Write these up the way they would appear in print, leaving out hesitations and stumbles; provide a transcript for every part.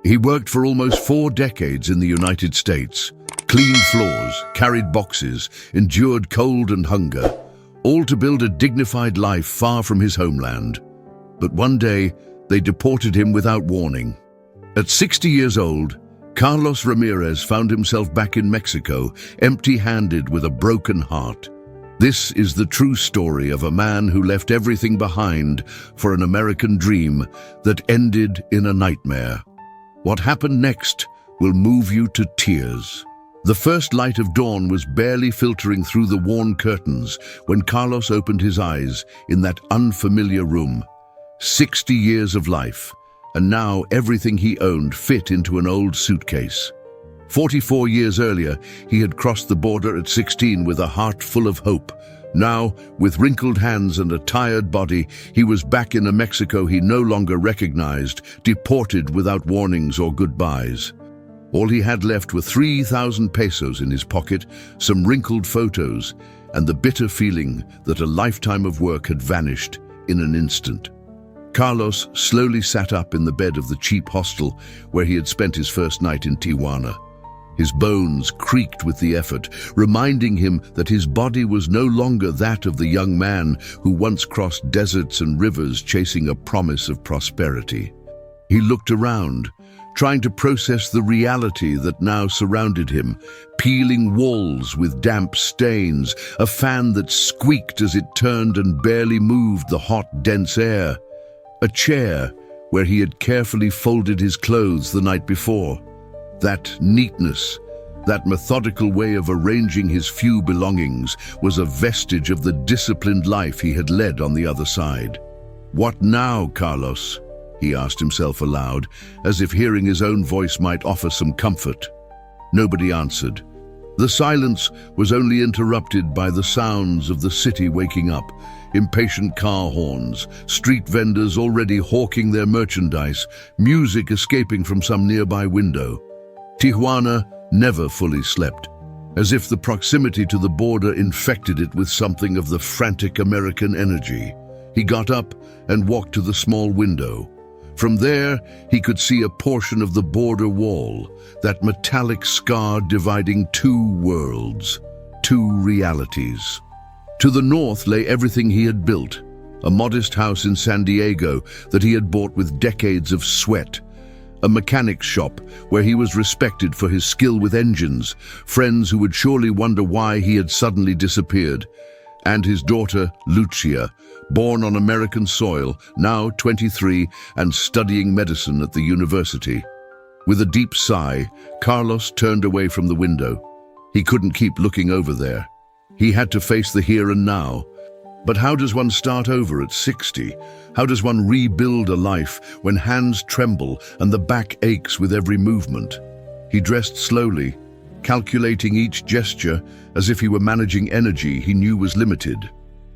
He worked for almost 4 decades in the United States, cleaned floors, carried boxes, endured cold and hunger, all to build a dignified life far from his homeland. But one day, they deported him without warning. At 60 years old, Carlos Ramirez found himself back in Mexico, empty-handed with a broken heart. This is the true story of a man who left everything behind for an American dream that ended in a nightmare. What happened next will move you to tears. The first light of dawn was barely filtering through the worn curtains when Carlos opened his eyes in that unfamiliar room. 60 years of life, and now everything he owned fit into an old suitcase. 44 years earlier, he had crossed the border at 16 with a heart full of hope. Now, with wrinkled hands and a tired body, he was back in a Mexico he no longer recognized, deported without warnings or goodbyes. All he had left were 3,000 pesos in his pocket, some wrinkled photos, and the bitter feeling that a lifetime of work had vanished in an instant. Carlos slowly sat up in the bed of the cheap hostel where he had spent his first night in Tijuana. His bones creaked with the effort, reminding him that his body was no longer that of the young man who once crossed deserts and rivers chasing a promise of prosperity. He looked around, trying to process the reality that now surrounded him, peeling walls with damp stains, a fan that squeaked as it turned and barely moved the hot, dense air, a chair where he had carefully folded his clothes the night before. That neatness, that methodical way of arranging his few belongings, was a vestige of the disciplined life he had led on the other side. "What now, Carlos?" he asked himself aloud, as if hearing his own voice might offer some comfort. Nobody answered. The silence was only interrupted by the sounds of the city waking up, impatient car horns, street vendors already hawking their merchandise, music escaping from some nearby window. Tijuana never fully slept, as if the proximity to the border infected it with something of the frantic American energy. He got up and walked to the small window. From there, he could see a portion of the border wall, that metallic scar dividing 2 worlds, 2 realities. To the north lay everything he had built, a modest house in San Diego that he had bought with decades of sweat, a mechanic's shop where he was respected for his skill with engines, friends who would surely wonder why he had suddenly disappeared, and his daughter, Lucia, born on American soil, now 23 and studying medicine at the university. With a deep sigh, Carlos turned away from the window. He couldn't keep looking over there. He had to face the here and now. But how does one start over at 60? How does one rebuild a life when hands tremble and the back aches with every movement? He dressed slowly, calculating each gesture as if he were managing energy he knew was limited.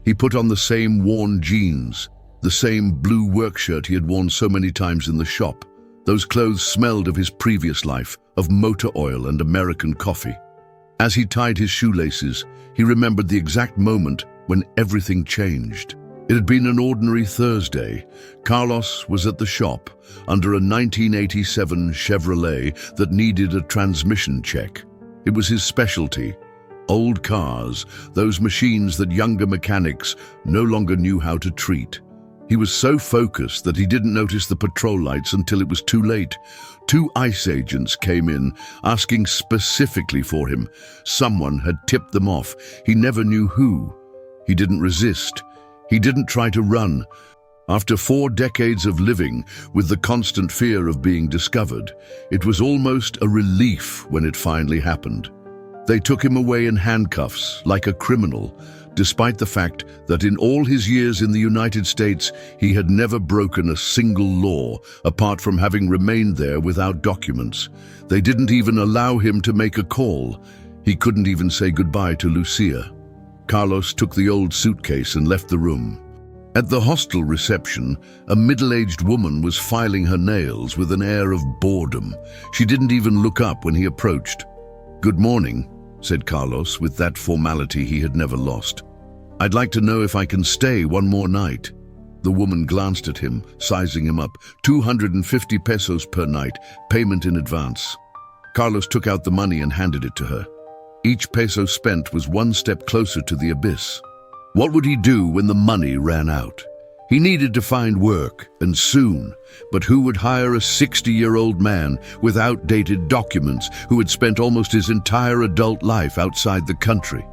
He put on the same worn jeans, the same blue work shirt he had worn so many times in the shop. Those clothes smelled of his previous life, of motor oil and American coffee. As he tied his shoelaces, he remembered the exact moment when everything changed. It had been an ordinary Thursday. Carlos was at the shop under a 1987 Chevrolet that needed a transmission check. It was his specialty. Old cars, those machines that younger mechanics no longer knew how to treat. He was so focused that he didn't notice the patrol lights until it was too late. 2 ICE agents came in, asking specifically for him. Someone had tipped them off. He never knew who. He didn't resist. He didn't try to run. After 4 decades of living with the constant fear of being discovered, it was almost a relief when it finally happened. They took him away in handcuffs, like a criminal, despite the fact that in all his years in the United States, he had never broken a single law, apart from having remained there without documents. They didn't even allow him to make a call. He couldn't even say goodbye to Lucia. Carlos took the old suitcase and left the room. At the hostel reception, a middle-aged woman was filing her nails with an air of boredom. She didn't even look up when he approached. "Good morning," said Carlos with that formality he had never lost. "I'd like to know if I can stay one more night." The woman glanced at him, sizing him up. 250 pesos per night, payment in advance. Carlos took out the money and handed it to her. Each peso spent was one step closer to the abyss. What would he do when the money ran out? He needed to find work, and soon. But who would hire a 60-year-old man with outdated documents who had spent almost his entire adult life outside the country?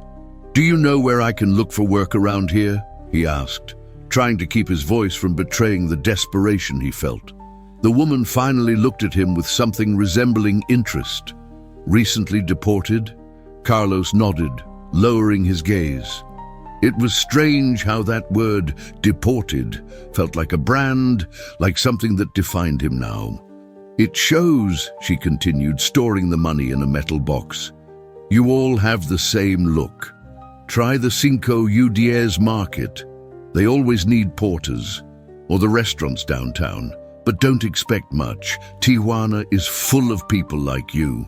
"Do you know where I can look for work around here?" he asked, trying to keep his voice from betraying the desperation he felt. The woman finally looked at him with something resembling interest. "Recently deported?" Carlos nodded, lowering his gaze. It was strange how that word, deported, felt like a brand, like something that defined him now. "It shows," she continued, storing the money in a metal box. "You all have the same look. Try the Cinco U10 market. They always need porters, or the restaurants downtown. But don't expect much. Tijuana is full of people like you.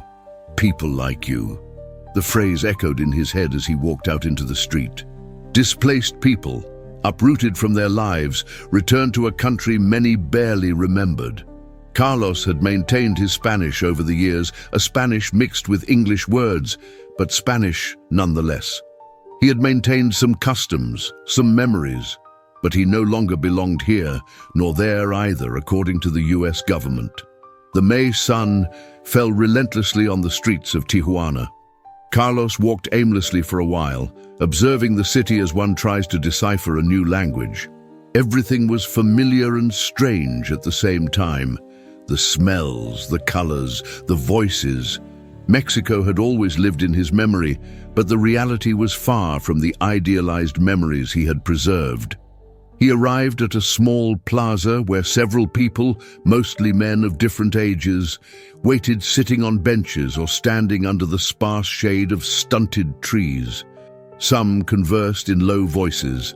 People like you." The phrase echoed in his head as he walked out into the street. Displaced people, uprooted from their lives, returned to a country many barely remembered. Carlos had maintained his Spanish over the years, a Spanish mixed with English words, but Spanish nonetheless. He had maintained some customs, some memories, but he no longer belonged here, nor there either, according to the US government. The May sun fell relentlessly on the streets of Tijuana. Carlos walked aimlessly for a while, observing the city as one tries to decipher a new language. Everything was familiar and strange at the same time. The smells, the colors, the voices. Mexico had always lived in his memory, but the reality was far from the idealized memories he had preserved. He arrived at a small plaza where several people, mostly men of different ages, waited sitting on benches or standing under the sparse shade of stunted trees. Some conversed in low voices.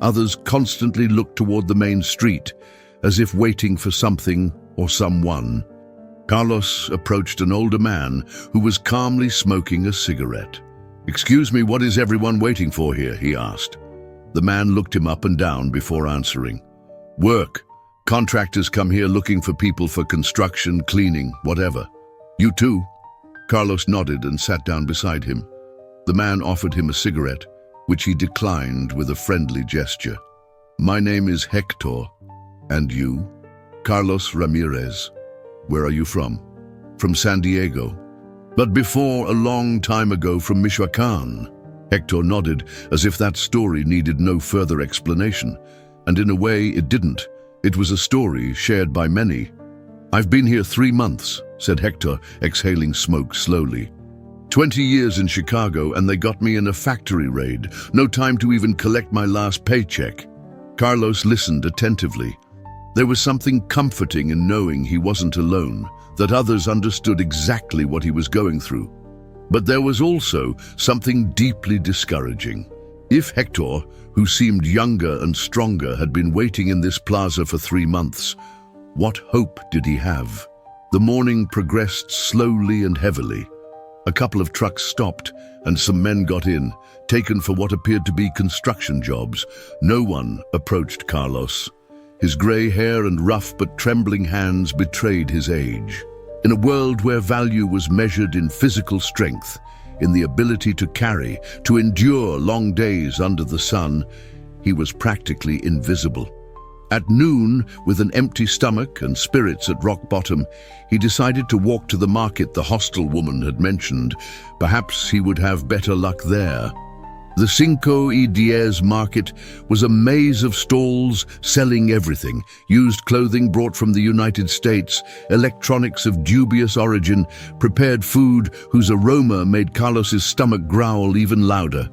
Others constantly looked toward the main street, as if waiting for something or someone. Carlos approached an older man who was calmly smoking a cigarette. "Excuse me, what is everyone waiting for here?" he asked. The man looked him up and down before answering. "Work. Contractors come here looking for people for construction, cleaning, whatever." "You too?" Carlos nodded and sat down beside him. The man offered him a cigarette, which he declined with a friendly gesture. "My name is Hector. And you?" "Carlos Ramirez." "Where are you from?" "From San Diego." "But before, a long time ago, from Michoacán." Hector nodded, as if that story needed no further explanation. And in a way, it didn't. It was a story shared by many. "I've been here 3 months," said Hector, exhaling smoke slowly. 20 years in Chicago, and they got me in a factory raid. No time to even collect my last paycheck." Carlos listened attentively. There was something comforting in knowing he wasn't alone, that others understood exactly what he was going through. But there was also something deeply discouraging. If Hector, who seemed younger and stronger, had been waiting in this plaza for 3 months, what hope did he have? The morning progressed slowly and heavily. A couple of trucks stopped, and some men got in, taken for what appeared to be construction jobs. No one approached Carlos. His gray hair and rough but trembling hands betrayed his age. In a world where value was measured in physical strength, in the ability to carry, to endure long days under the sun, he was practically invisible. At noon, with an empty stomach and spirits at rock bottom, he decided to walk to the market the hostel woman had mentioned. Perhaps he would have better luck there. The Cinco y Diez market was a maze of stalls selling everything: used clothing brought from the United States, electronics of dubious origin, prepared food whose aroma made Carlos's stomach growl even louder.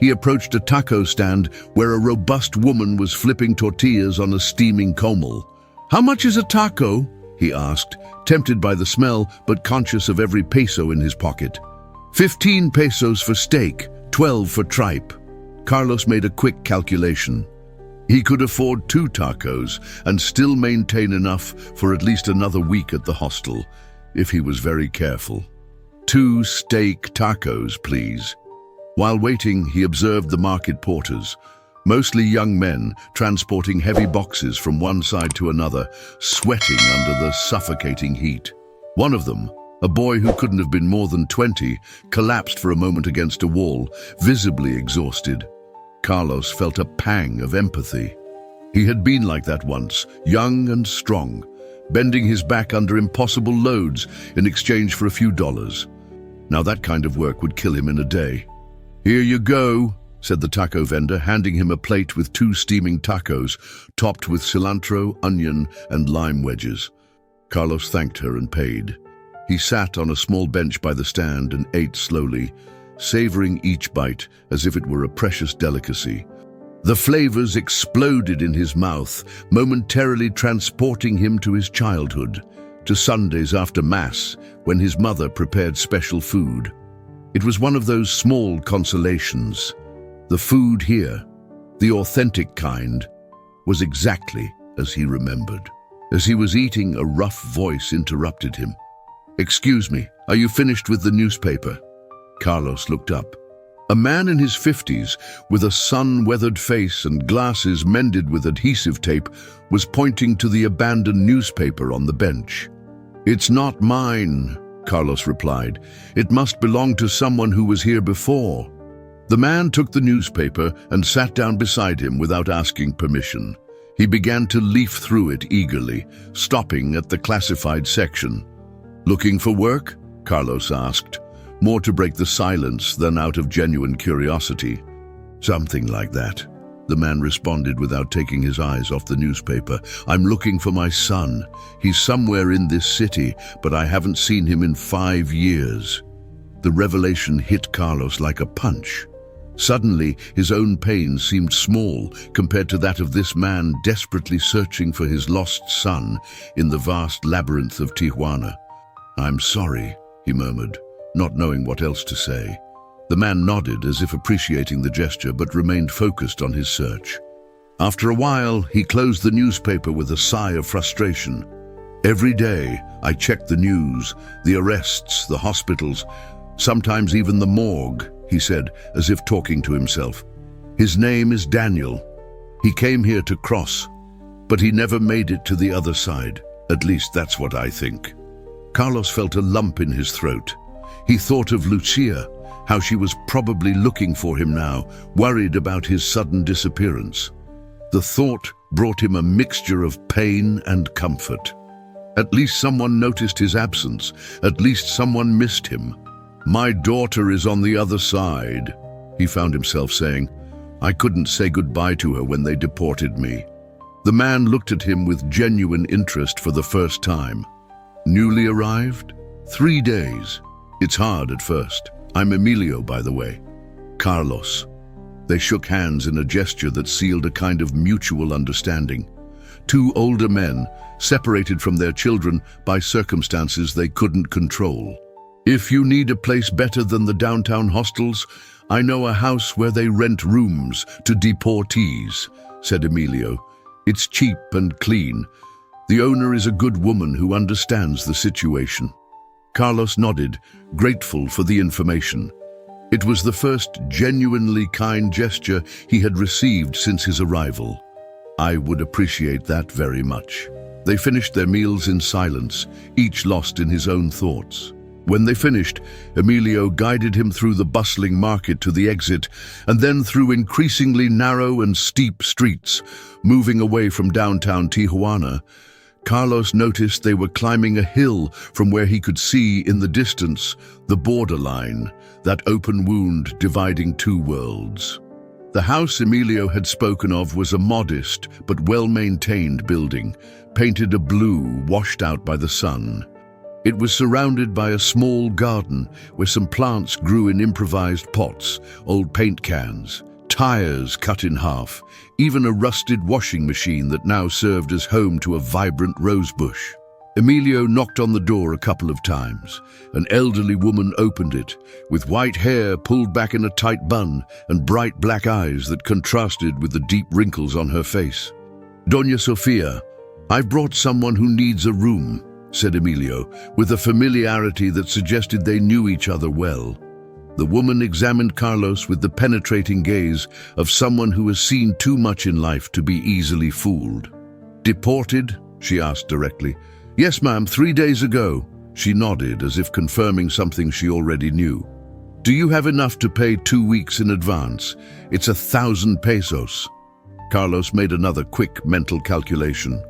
He approached a taco stand where a robust woman was flipping tortillas on a steaming comal. "How much is a taco?" he asked, tempted by the smell but conscious of every peso in his pocket. 15 pesos for steak, 12 for tripe. Carlos made a quick calculation. He could afford 2 tacos and still maintain enough for at least another week at the hostel, if he was very careful. 2 steak tacos, please. While waiting, he observed the market porters. Mostly young men transporting heavy boxes from one side to another, sweating under the suffocating heat. One of them, a boy who couldn't have been more than 20, collapsed for a moment against a wall, visibly exhausted. Carlos felt a pang of empathy. He had been like that once, young and strong, bending his back under impossible loads in exchange for a few dollars. Now that kind of work would kill him in a day. "Here you go," said the taco vendor, handing him a plate with 2 steaming tacos, topped with cilantro, onion, and lime wedges. Carlos thanked her and paid. He sat on a small bench by the stand and ate slowly, savoring each bite as if it were a precious delicacy. The flavors exploded in his mouth, momentarily transporting him to his childhood, to Sundays after Mass, when his mother prepared special food. It was one of those small consolations. The food here, the authentic kind, was exactly as he remembered. As he was eating, a rough voice interrupted him. "Excuse me, are you finished with the newspaper?" Carlos looked up. A man in his 50s, with a sun-weathered face and glasses mended with adhesive tape, was pointing to the abandoned newspaper on the bench. "It's not mine," Carlos replied. "It must belong to someone who was here before." The man took the newspaper and sat down beside him without asking permission. He began to leaf through it eagerly, stopping at the classified section. "Looking for work?" Carlos asked, more to break the silence than out of genuine curiosity. "Something like that," the man responded without taking his eyes off the newspaper. "I'm looking for my son. He's somewhere in this city, but I haven't seen him in 5 years." The revelation hit Carlos like a punch. Suddenly, his own pain seemed small compared to that of this man desperately searching for his lost son in the vast labyrinth of Tijuana. "I'm sorry," he murmured, not knowing what else to say. The man nodded as if appreciating the gesture, but remained focused on his search. After a while, he closed the newspaper with a sigh of frustration. "Every day, I check the news, the arrests, the hospitals, sometimes even the morgue," he said, as if talking to himself. "His name is Daniel. He came here to cross, but he never made it to the other side. At least that's what I think." Carlos felt a lump in his throat. He thought of Lucia, how she was probably looking for him now, worried about his sudden disappearance. The thought brought him a mixture of pain and comfort. At least someone noticed his absence. At least someone missed him. "My daughter is on the other side," he found himself saying. "I couldn't say goodbye to her when they deported me." The man looked at him with genuine interest for the first time. "Newly arrived? 3 days. It's hard at first. I'm Emilio, by the way." "Carlos." They shook hands in a gesture that sealed a kind of mutual understanding. 2 older men, separated from their children by circumstances they couldn't control. "If you need a place better than the downtown hostels, I know a house where they rent rooms to deportees," said Emilio. "It's cheap and clean. The owner is a good woman who understands the situation." Carlos nodded, grateful for the information. It was the first genuinely kind gesture he had received since his arrival. "I would appreciate that very much." They finished their meals in silence, each lost in his own thoughts. When they finished, Emilio guided him through the bustling market to the exit, and then through increasingly narrow and steep streets, moving away from downtown Tijuana. Carlos noticed they were climbing a hill from where he could see in the distance the borderline, that open wound dividing 2 worlds. The house Emilio had spoken of was a modest but well-maintained building, painted a blue washed out by the sun. It was surrounded by a small garden where some plants grew in improvised pots, old paint cans, tires cut in half, even a rusted washing machine that now served as home to a vibrant rose bush. Emilio knocked on the door a couple of times. An elderly woman opened it, with white hair pulled back in a tight bun and bright black eyes that contrasted with the deep wrinkles on her face. "Doña Sofia, I've brought someone who needs a room," said Emilio, with a familiarity that suggested they knew each other well. The woman examined Carlos with the penetrating gaze of someone who has seen too much in life to be easily fooled. "Deported?" she asked directly. "Yes, ma'am, 3 days ago." She nodded as if confirming something she already knew. "Do you have enough to pay 2 weeks in advance? It's 1,000 pesos. Carlos made another quick mental calculation.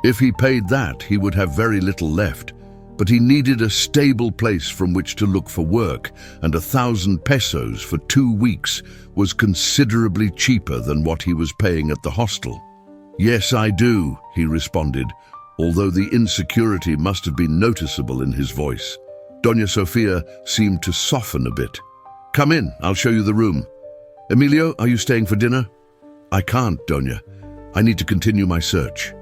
If he paid that, he would have very little left, but he needed a stable place from which to look for work, and 1,000 pesos for 2 weeks was considerably cheaper than what he was paying at the hostel. "Yes, I do," he responded, although the insecurity must have been noticeable in his voice. Doña Sofia seemed to soften a bit. "Come in, I'll show you the room. Emilio, are you staying for dinner?" "I can't, Doña. I need to continue my search."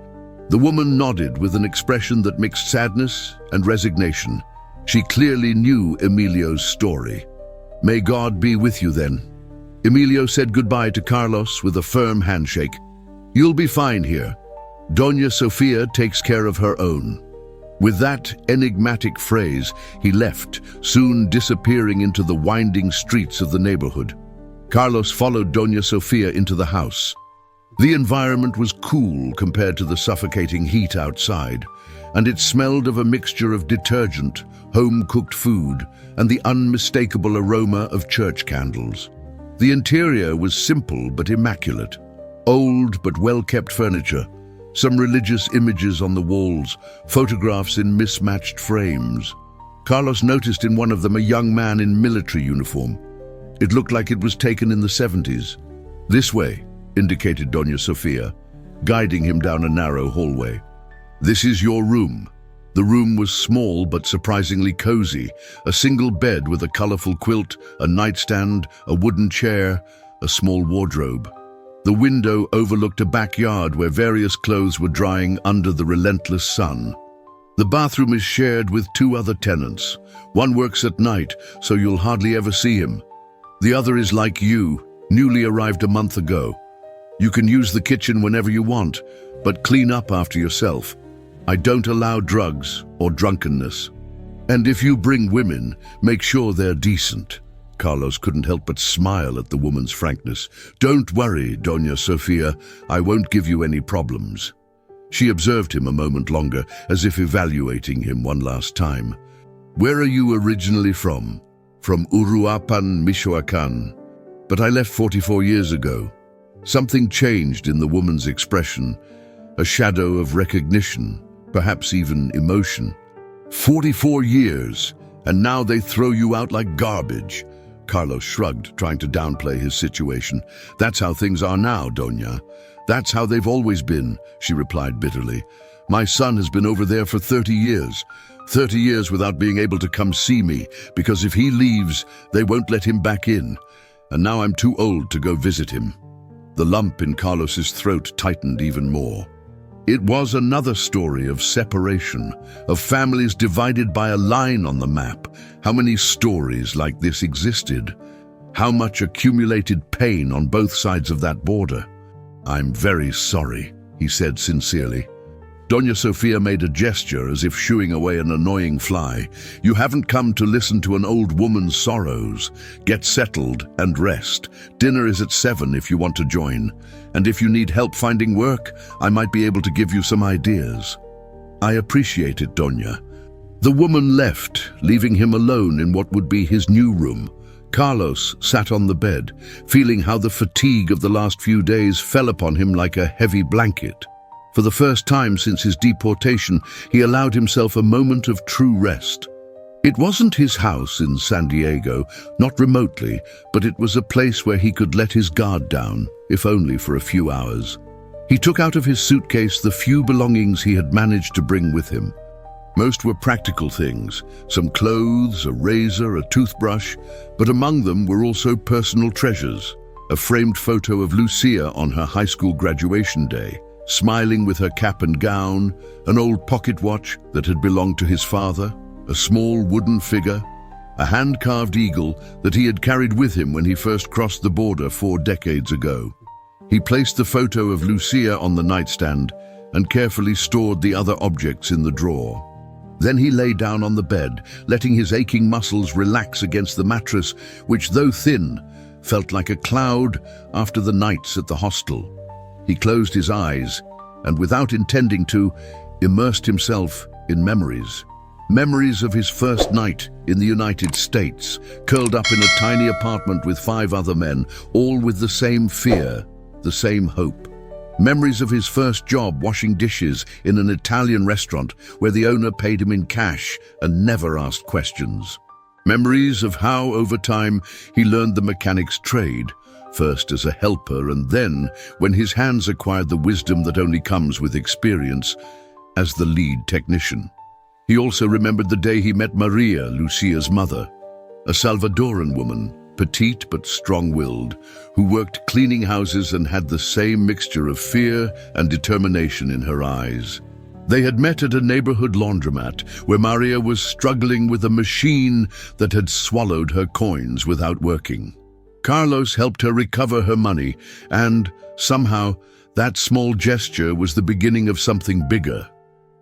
The woman nodded with an expression that mixed sadness and resignation. She clearly knew Emilio's story. "May God be with you then." Emilio said goodbye to Carlos with a firm handshake. "You'll be fine here. Doña Sofia takes care of her own." With that enigmatic phrase, he left, soon disappearing into the winding streets of the neighborhood. Carlos followed Doña Sofia into the house. The environment was cool compared to the suffocating heat outside, and it smelled of a mixture of detergent, home-cooked food, and the unmistakable aroma of church candles. The interior was simple but immaculate. Old but well-kept furniture, some religious images on the walls, photographs in mismatched frames. Carlos noticed in one of them a young man in military uniform. It looked like it was taken in the 70s. "This way," indicated Doña Sofia, guiding him down a narrow hallway. "This is your room." The room was small but surprisingly cozy, a single bed with a colorful quilt, a nightstand, a wooden chair, a small wardrobe. The window overlooked a backyard where various clothes were drying under the relentless sun. The bathroom is shared with 2 other tenants. One works at night, so you'll hardly ever see him. The other is like you, newly arrived a month ago. You can use the kitchen whenever you want, but clean up after yourself. I don't allow drugs or drunkenness. And if you bring women, make sure they're decent." Carlos couldn't help but smile at the woman's frankness. "Don't worry, Doña Sofia, I won't give you any problems." She observed him a moment longer, as if evaluating him one last time. "Where are you originally from?" "From Uruapan, Michoacán. But I left 44 years ago." Something changed in the woman's expression, a shadow of recognition, perhaps even emotion. 44 years, and now they throw you out like garbage." Carlos shrugged, trying to downplay his situation. "That's how things are now, Doña. That's how they've always been," she replied bitterly. "My son has been over there for 30 years. 30 years without being able to come see me, because if he leaves, they won't let him back in. And now I'm too old to go visit him." The lump in Carlos's throat tightened even more. It was another story of separation, of families divided by a line on the map. How many stories like this existed? How much accumulated pain on both sides of that border? "I'm very sorry," he said sincerely. Doña Sofia made a gesture as if shooing away an annoying fly. "You haven't come to listen to an old woman's sorrows. Get settled and rest. Dinner is at 7 if you want to join. And if you need help finding work, I might be able to give you some ideas." "I appreciate it, Doña." The woman left, leaving him alone in what would be his new room. Carlos sat on the bed, feeling how the fatigue of the last few days fell upon him like a heavy blanket. For the first time since his deportation, he allowed himself a moment of true rest. It wasn't his house in San Diego, not remotely, but it was a place where he could let his guard down, if only for a few hours. He took out of his suitcase the few belongings he had managed to bring with him. Most were practical things, some clothes, a razor, a toothbrush, but among them were also personal treasures. A framed photo of Lucia on her high school graduation day, smiling with her cap and gown, an old pocket watch that had belonged to his father, a small wooden figure, a hand-carved eagle that he had carried with him when he first crossed the border 4 decades ago. He placed the photo of Lucia on the nightstand and carefully stored the other objects in the drawer. Then he lay down on the bed, letting his aching muscles relax against the mattress, which, though thin, felt like a cloud after the nights at the hostel. He closed his eyes and, without intending to, immersed himself in memories. Memories of his first night in the United States, curled up in a tiny apartment with 5 other men, all with the same fear, the same hope. Memories of his first job washing dishes in an Italian restaurant where the owner paid him in cash and never asked questions. Memories of how, over time, he learned the mechanic's trade, first as a helper and then, when his hands acquired the wisdom that only comes with experience, as the lead technician. He also remembered the day he met Maria, Lucia's mother, a Salvadoran woman, petite but strong-willed, who worked cleaning houses and had the same mixture of fear and determination in her eyes. They had met at a neighborhood laundromat where Maria was struggling with a machine that had swallowed her coins without working. Carlos helped her recover her money, and, somehow, that small gesture was the beginning of something bigger.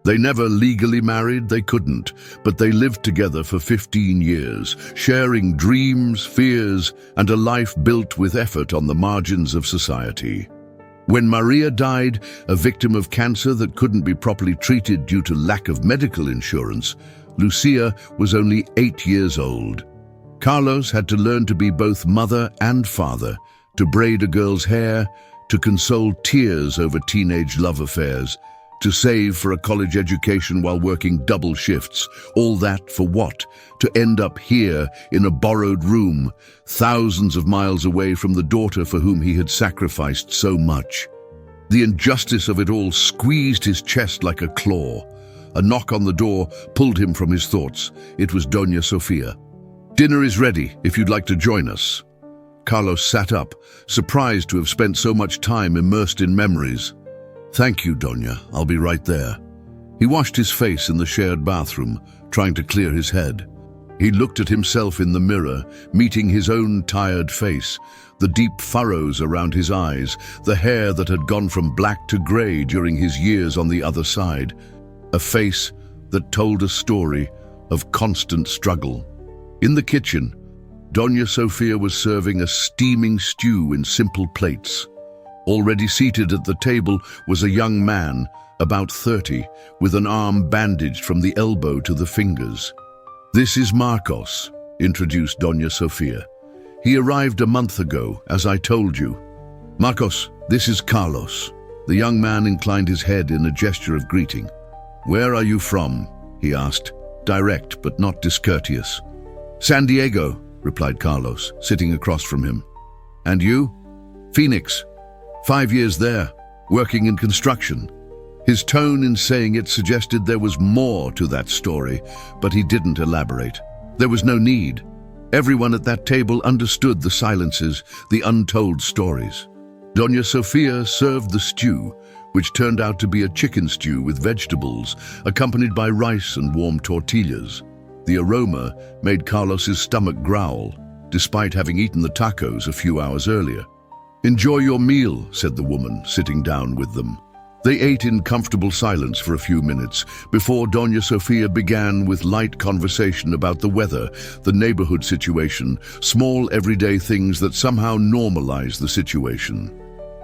They never legally married, they couldn't, but they lived together for 15 years, sharing dreams, fears, and a life built with effort on the margins of society. When Maria died, a victim of cancer that couldn't be properly treated due to lack of medical insurance, Lucia was only 8 years old. Carlos had to learn to be both mother and father, to braid a girl's hair, to console tears over teenage love affairs, to save for a college education while working double shifts. All that for what? To end up here in a borrowed room, thousands of miles away from the daughter for whom he had sacrificed so much. The injustice of it all squeezed his chest like a claw. A knock on the door pulled him from his thoughts. It was Doña Sofia. "Dinner is ready, if you'd like to join us." Carlos sat up, surprised to have spent so much time immersed in memories. "Thank you, Doña. I'll be right there." He washed his face in the shared bathroom, trying to clear his head. He looked at himself in the mirror, meeting his own tired face, the deep furrows around his eyes, the hair that had gone from black to gray during his years on the other side. A face that told a story of constant struggle. In the kitchen, Doña Sofia was serving a steaming stew in simple plates. Already seated at the table was a young man, about 30, with an arm bandaged from the elbow to the fingers. "This is Marcos," introduced Doña Sofia. "He arrived a month ago, as I told you. Marcos, this is Carlos." The young man inclined his head in a gesture of greeting. "Where are you from?" he asked, direct but not discourteous. "San Diego," replied Carlos, sitting across from him. "And you?" "Phoenix. 5 years there, working in construction." His tone in saying it suggested there was more to that story, but he didn't elaborate. There was no need. Everyone at that table understood the silences, the untold stories. Doña Sofia served the stew, which turned out to be a chicken stew with vegetables, accompanied by rice and warm tortillas. The aroma made Carlos's stomach growl, despite having eaten the tacos a few hours earlier. "Enjoy your meal," said the woman, sitting down with them. They ate in comfortable silence for a few minutes before Doña Sofia began with light conversation about the weather, the neighborhood situation, small everyday things that somehow normalized the situation.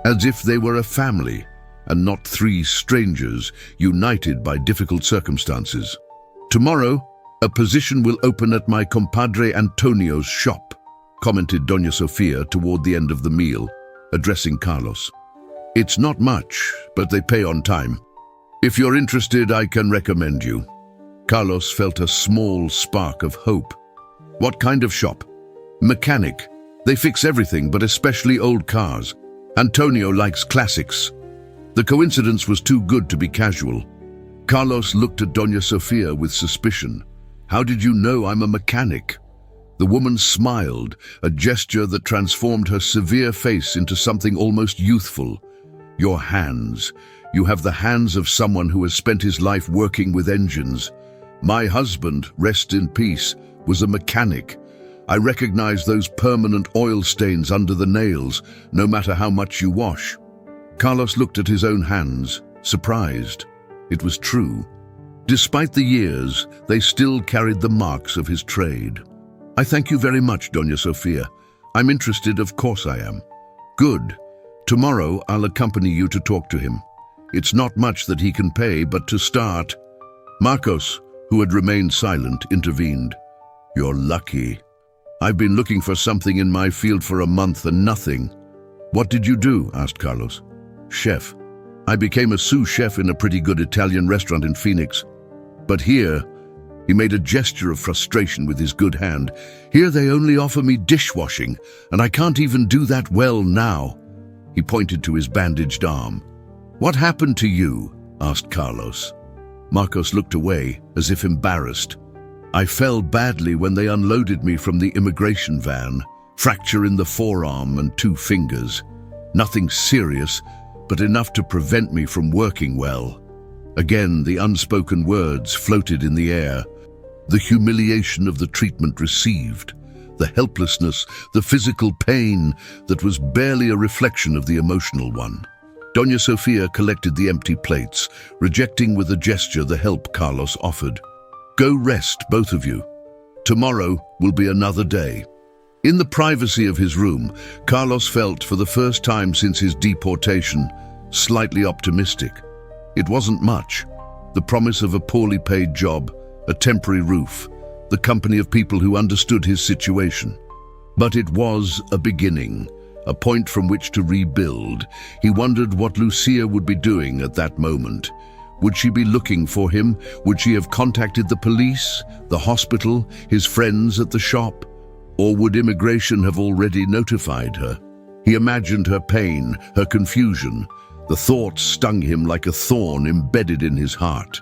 As if they were a family and not 3 strangers united by difficult circumstances. "Tomorrow, a position will open at my compadre Antonio's shop," commented Doña Sofia toward the end of the meal, addressing Carlos. "It's not much, but they pay on time. If you're interested, I can recommend you." Carlos felt a small spark of hope. "What kind of shop?" "Mechanic. They fix everything, but especially old cars. Antonio likes classics." The coincidence was too good to be casual. Carlos looked at Doña Sofia with suspicion. "How did you know I'm a mechanic?" The woman smiled, a gesture that transformed her severe face into something almost youthful. "Your hands. You have the hands of someone who has spent his life working with engines. My husband, rest in peace, was a mechanic. I recognize those permanent oil stains under the nails, no matter how much you wash." Carlos looked at his own hands, surprised. It was true. Despite the years, they still carried the marks of his trade. "I thank you very much, Doña Sofia. I'm interested, of course I am." "Good. Tomorrow I'll accompany you to talk to him. It's not much that he can pay, but to start—" Marcos, who had remained silent, intervened. "You're lucky. I've been looking for something in my field for a month and nothing." "What did you do?" asked Carlos. "Chef. I became a sous chef in a pretty good Italian restaurant in Phoenix. But here," he made a gesture of frustration with his good hand, "here they only offer me dishwashing, and I can't even do that well now." He pointed to his bandaged arm. "What happened to you?" asked Carlos. Marcos looked away, as if embarrassed. "I fell badly when they unloaded me from the immigration van. Fracture in the forearm and 2 fingers. Nothing serious, but enough to prevent me from working well." Again, the unspoken words floated in the air. The humiliation of the treatment received, the helplessness, the physical pain that was barely a reflection of the emotional one. Doña Sofia collected the empty plates, rejecting with a gesture the help Carlos offered. "Go rest, both of you. Tomorrow will be another day." In the privacy of his room, Carlos felt, for the first time since his deportation, slightly optimistic. It wasn't much. The promise of a poorly paid job, a temporary roof, the company of people who understood his situation. But it was a beginning, a point from which to rebuild. He wondered what Lucia would be doing at that moment. Would she be looking for him? Would she have contacted the police, the hospital, his friends at the shop? Or would immigration have already notified her? He imagined her pain, her confusion. The thought stung him like a thorn embedded in his heart.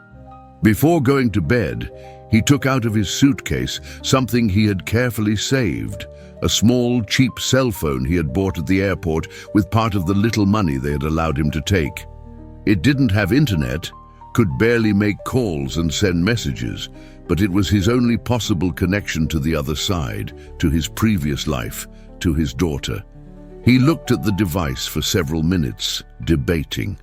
Before going to bed, he took out of his suitcase something he had carefully saved, a small, cheap cell phone he had bought at the airport with part of the little money they had allowed him to take. It didn't have internet, could barely make calls and send messages, but it was his only possible connection to the other side, to his previous life, to his daughter. He looked at the device for several minutes, debating.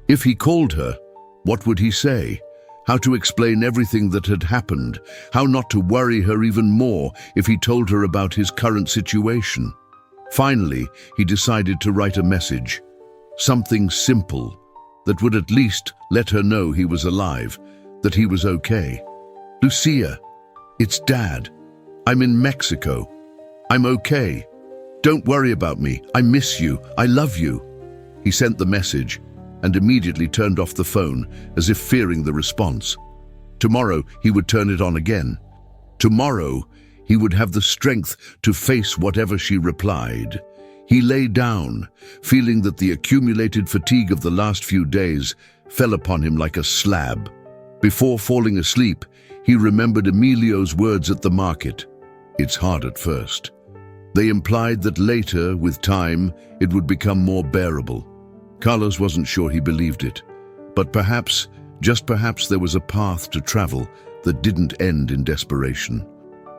If he called her, what would he say? How to explain everything that had happened? How not to worry her even more if he told her about his current situation? Finally, he decided to write a message. Something simple, that would at least let her know he was alive, that he was okay. "Lucia, it's Dad. I'm in Mexico. I'm okay. Don't worry about me. I miss you. I love you." He sent the message and immediately turned off the phone, as if fearing the response. Tomorrow he would turn it on again. Tomorrow he would have the strength to face whatever she replied. He lay down, feeling that the accumulated fatigue of the last few days fell upon him like a slab. Before falling asleep, he remembered Emilio's words at the market. "It's hard at first." They implied that later, with time, it would become more bearable. Carlos wasn't sure he believed it, but perhaps, just perhaps, there was a path to travel that didn't end in desperation.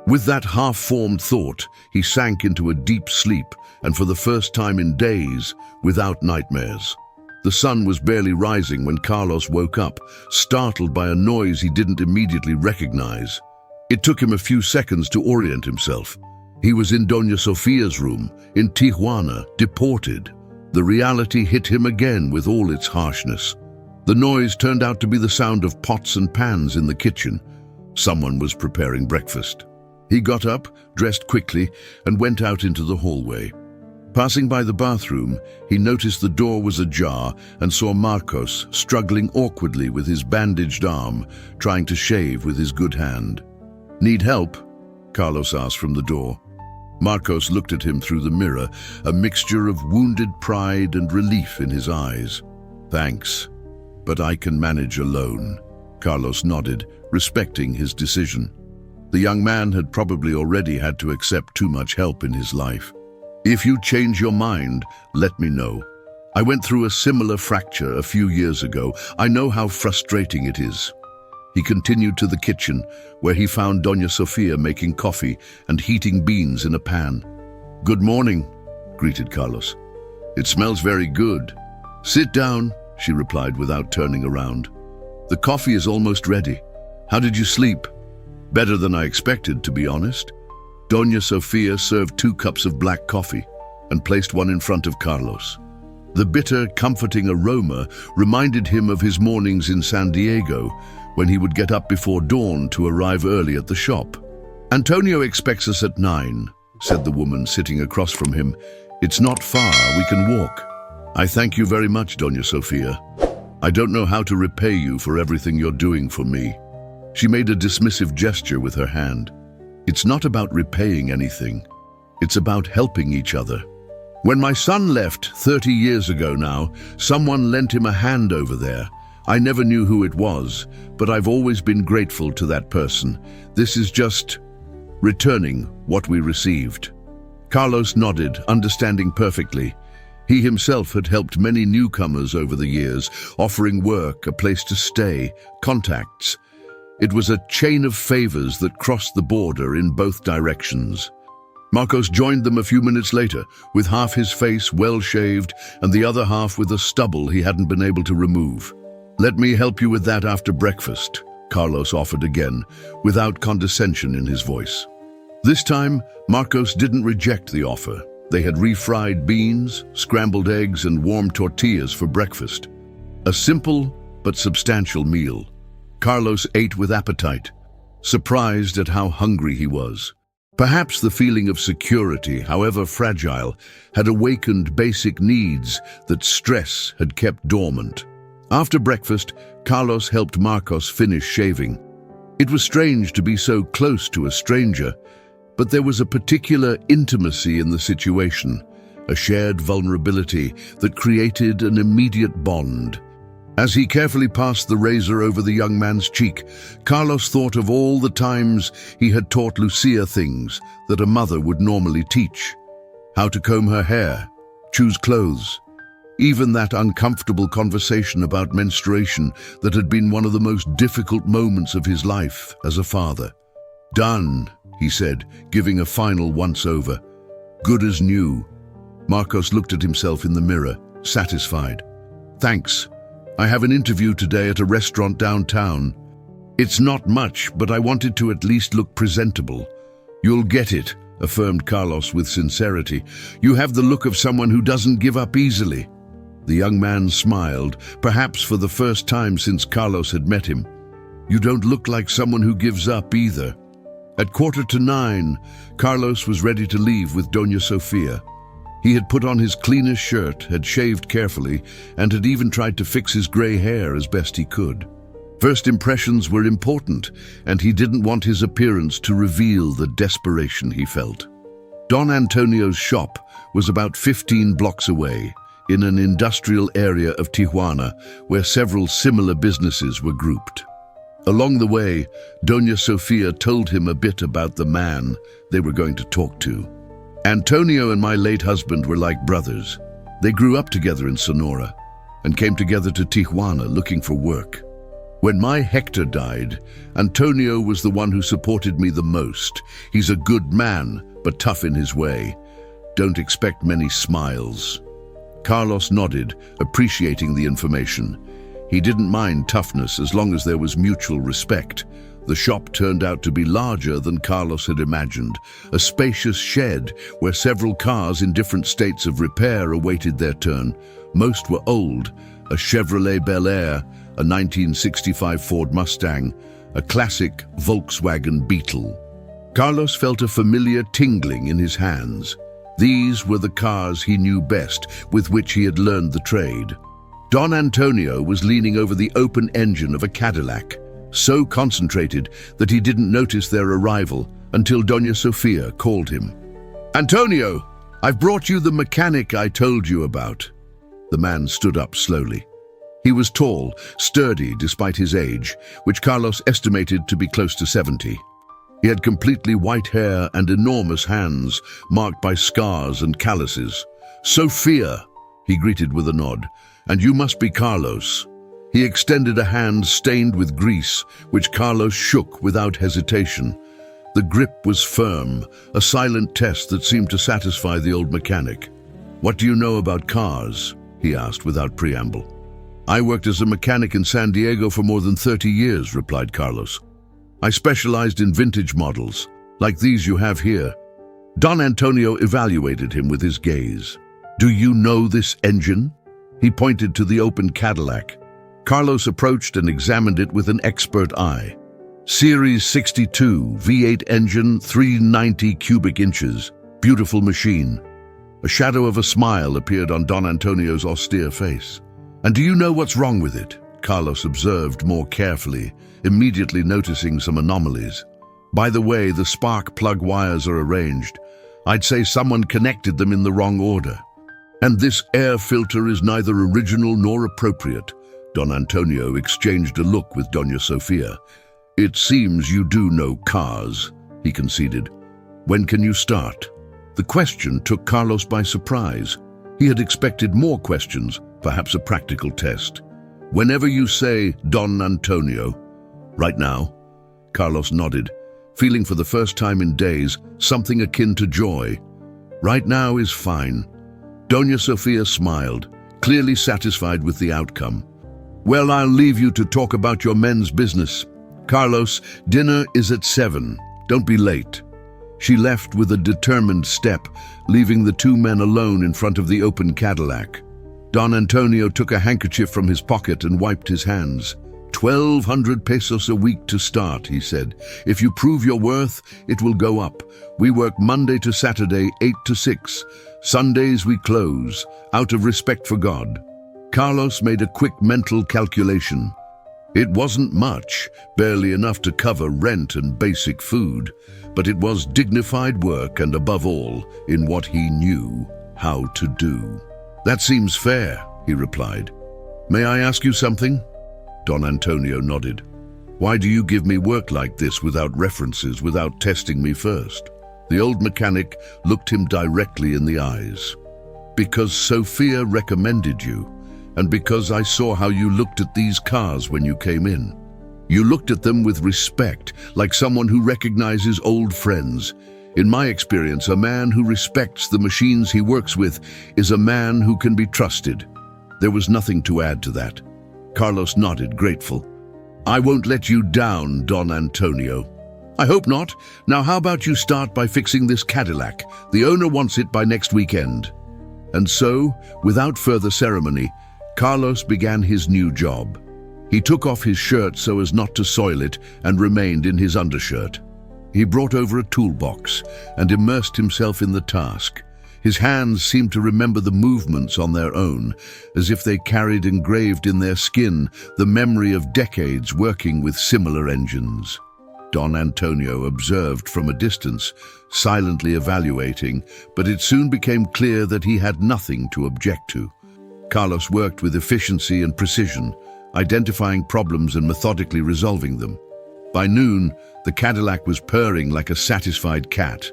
With that half-formed thought, he sank into a deep sleep, and for the first time in days, without nightmares. The sun was barely rising when Carlos woke up, startled by a noise he didn't immediately recognize. It took him a few seconds to orient himself. He was in Doña Sofia's room, in Tijuana, deported. The reality hit him again with all its harshness. The noise turned out to be the sound of pots and pans in the kitchen. Someone was preparing breakfast. He got up, dressed quickly, and went out into the hallway. Passing by the bathroom, he noticed the door was ajar and saw Marcos struggling awkwardly with his bandaged arm, trying to shave with his good hand. "Need help?" Carlos asked from the door. Marcos looked at him through the mirror, a mixture of wounded pride and relief in his eyes. "Thanks, but I can manage alone." Carlos nodded, respecting his decision. The young man had probably already had to accept too much help in his life. "If you change your mind, let me know. I went through a similar fracture a few years ago. I know how frustrating it is." He continued to the kitchen, where he found Doña Sofia making coffee and heating beans in a pan. "Good morning," greeted Carlos. "It smells very good." "Sit down," she replied without turning around. The coffee is almost ready. How did you sleep? Better than I expected, to be honest. Doña Sofia served 2 cups of black coffee and placed one in front of Carlos. The bitter, comforting aroma reminded him of his mornings in San Diego, when he would get up before dawn to arrive early at the shop. "Antonio expects us at 9, said the woman sitting across from him. "It's not far, we can walk." "I thank you very much, Doña Sofia. I don't know how to repay you for everything you're doing for me." She made a dismissive gesture with her hand. "It's not about repaying anything. It's about helping each other. When my son left 30 years ago now, someone lent him a hand over there. I never knew who it was, but I've always been grateful to that person. This is just returning what we received." Carlos nodded, understanding perfectly. He himself had helped many newcomers over the years, offering work, a place to stay, contacts. It was a chain of favors that crossed the border in both directions. Marcos joined them a few minutes later, with half his face well-shaved and the other half with a stubble he hadn't been able to remove. "Let me help you with that after breakfast," Carlos offered again, without condescension in his voice. This time, Marcos didn't reject the offer. They had refried beans, scrambled eggs, and warm tortillas for breakfast. A simple but substantial meal. Carlos ate with appetite, surprised at how hungry he was. Perhaps the feeling of security, however fragile, had awakened basic needs that stress had kept dormant. After breakfast, Carlos helped Marcos finish shaving. It was strange to be so close to a stranger, but there was a particular intimacy in the situation, a shared vulnerability that created an immediate bond. As he carefully passed the razor over the young man's cheek, Carlos thought of all the times he had taught Lucia things that a mother would normally teach. How to comb her hair, choose clothes, even that uncomfortable conversation about menstruation that had been one of the most difficult moments of his life as a father. "Done," he said, giving a final once-over. "Good as new." Marcos looked at himself in the mirror, satisfied. "Thanks. I have an interview today at a restaurant downtown. It's not much, but I wanted to at least look presentable." "You'll get it," affirmed Carlos with sincerity. "You have the look of someone who doesn't give up easily." The young man smiled, perhaps for the first time since Carlos had met him. "You don't look like someone who gives up either." At 9:15, Carlos was ready to leave with Doña Sofia. He had put on his cleanest shirt, had shaved carefully, and had even tried to fix his gray hair as best he could. First impressions were important, and he didn't want his appearance to reveal the desperation he felt. Don Antonio's shop was about 15 blocks away, in an industrial area of Tijuana, where several similar businesses were grouped. Along the way, Doña Sofia told him a bit about the man they were going to talk to. "Antonio and my late husband were like brothers. They grew up together in Sonora and came together to Tijuana looking for work. When my Hector died, Antonio was the one who supported me the most. He's a good man, but tough in his way. Don't expect many smiles." Carlos nodded, appreciating the information. He didn't mind toughness as long as there was mutual respect. The shop turned out to be larger than Carlos had imagined, a spacious shed where several cars in different states of repair awaited their turn. Most were old, a Chevrolet Bel Air, a 1965 Ford Mustang, a classic Volkswagen Beetle. Carlos felt a familiar tingling in his hands. These were the cars he knew best, with which he had learned the trade. Don Antonio was leaning over the open engine of a Cadillac, so concentrated that he didn't notice their arrival until Doña Sofia called him. "Antonio, I've brought you the mechanic I told you about." The man stood up slowly. He was tall, sturdy despite his age, which Carlos estimated to be close to 70. He had completely white hair and enormous hands, marked by scars and calluses. "Sofia," he greeted with a nod, "and you must be Carlos." He extended a hand stained with grease, which Carlos shook without hesitation. The grip was firm, a silent test that seemed to satisfy the old mechanic. "What do you know about cars?" he asked without preamble. "I worked as a mechanic in San Diego for more than 30 years," replied Carlos. "I specialized in vintage models, like these you have here." Don Antonio evaluated him with his gaze. "Do you know this engine?" He pointed to the open Cadillac. Carlos approached and examined it with an expert eye. "Series 62, V8 engine, 390 cubic inches. Beautiful machine." A shadow of a smile appeared on Don Antonio's austere face. "And do you know what's wrong with it?" Carlos observed more carefully, immediately noticing some anomalies. "By the way the spark plug wires are arranged, I'd say someone connected them in the wrong order. And this air filter is neither original nor appropriate." Don Antonio exchanged a look with Doña Sofia. "It seems you do know cars," he conceded. "When can you start?" The question took Carlos by surprise. He had expected more questions, perhaps a practical test. "Whenever you say, Don Antonio." "Right now?" Carlos nodded, feeling for the first time in days something akin to joy. "Right now is fine." Doña Sofia smiled, clearly satisfied with the outcome. "Well, I'll leave you to talk about your men's business. Carlos, dinner is at 7. Don't be late." She left with a determined step, leaving the two men alone in front of the open Cadillac. Don Antonio took a handkerchief from his pocket and wiped his hands. 1,200 pesos a week to start," he said. "If you prove your worth, it will go up. We work Monday to Saturday, 8 to 6. Sundays we close, out of respect for God." Carlos made a quick mental calculation. It wasn't much, barely enough to cover rent and basic food, but it was dignified work and, above all, in what he knew how to do. "That seems fair," he replied. "May I ask you something?" Don Antonio nodded. "Why do you give me work like this without references, without testing me first?" The old mechanic looked him directly in the eyes. "Because Sophia recommended you, and because I saw how you looked at these cars when you came in. You looked at them with respect, like someone who recognizes old friends. In my experience, a man who respects the machines he works with is a man who can be trusted." There was nothing to add to that. Carlos nodded, grateful. "I won't let you down, Don Antonio." "I hope not. Now how about you start by fixing this Cadillac? The owner wants it by next weekend." And so, without further ceremony, Carlos began his new job. He took off his shirt so as not to soil it and remained in his undershirt. He brought over a toolbox and immersed himself in the task. His hands seemed to remember the movements on their own, as if they carried engraved in their skin the memory of decades working with similar engines. Don Antonio observed from a distance, silently evaluating, but it soon became clear that he had nothing to object to. Carlos worked with efficiency and precision, identifying problems and methodically resolving them. By noon, the Cadillac was purring like a satisfied cat.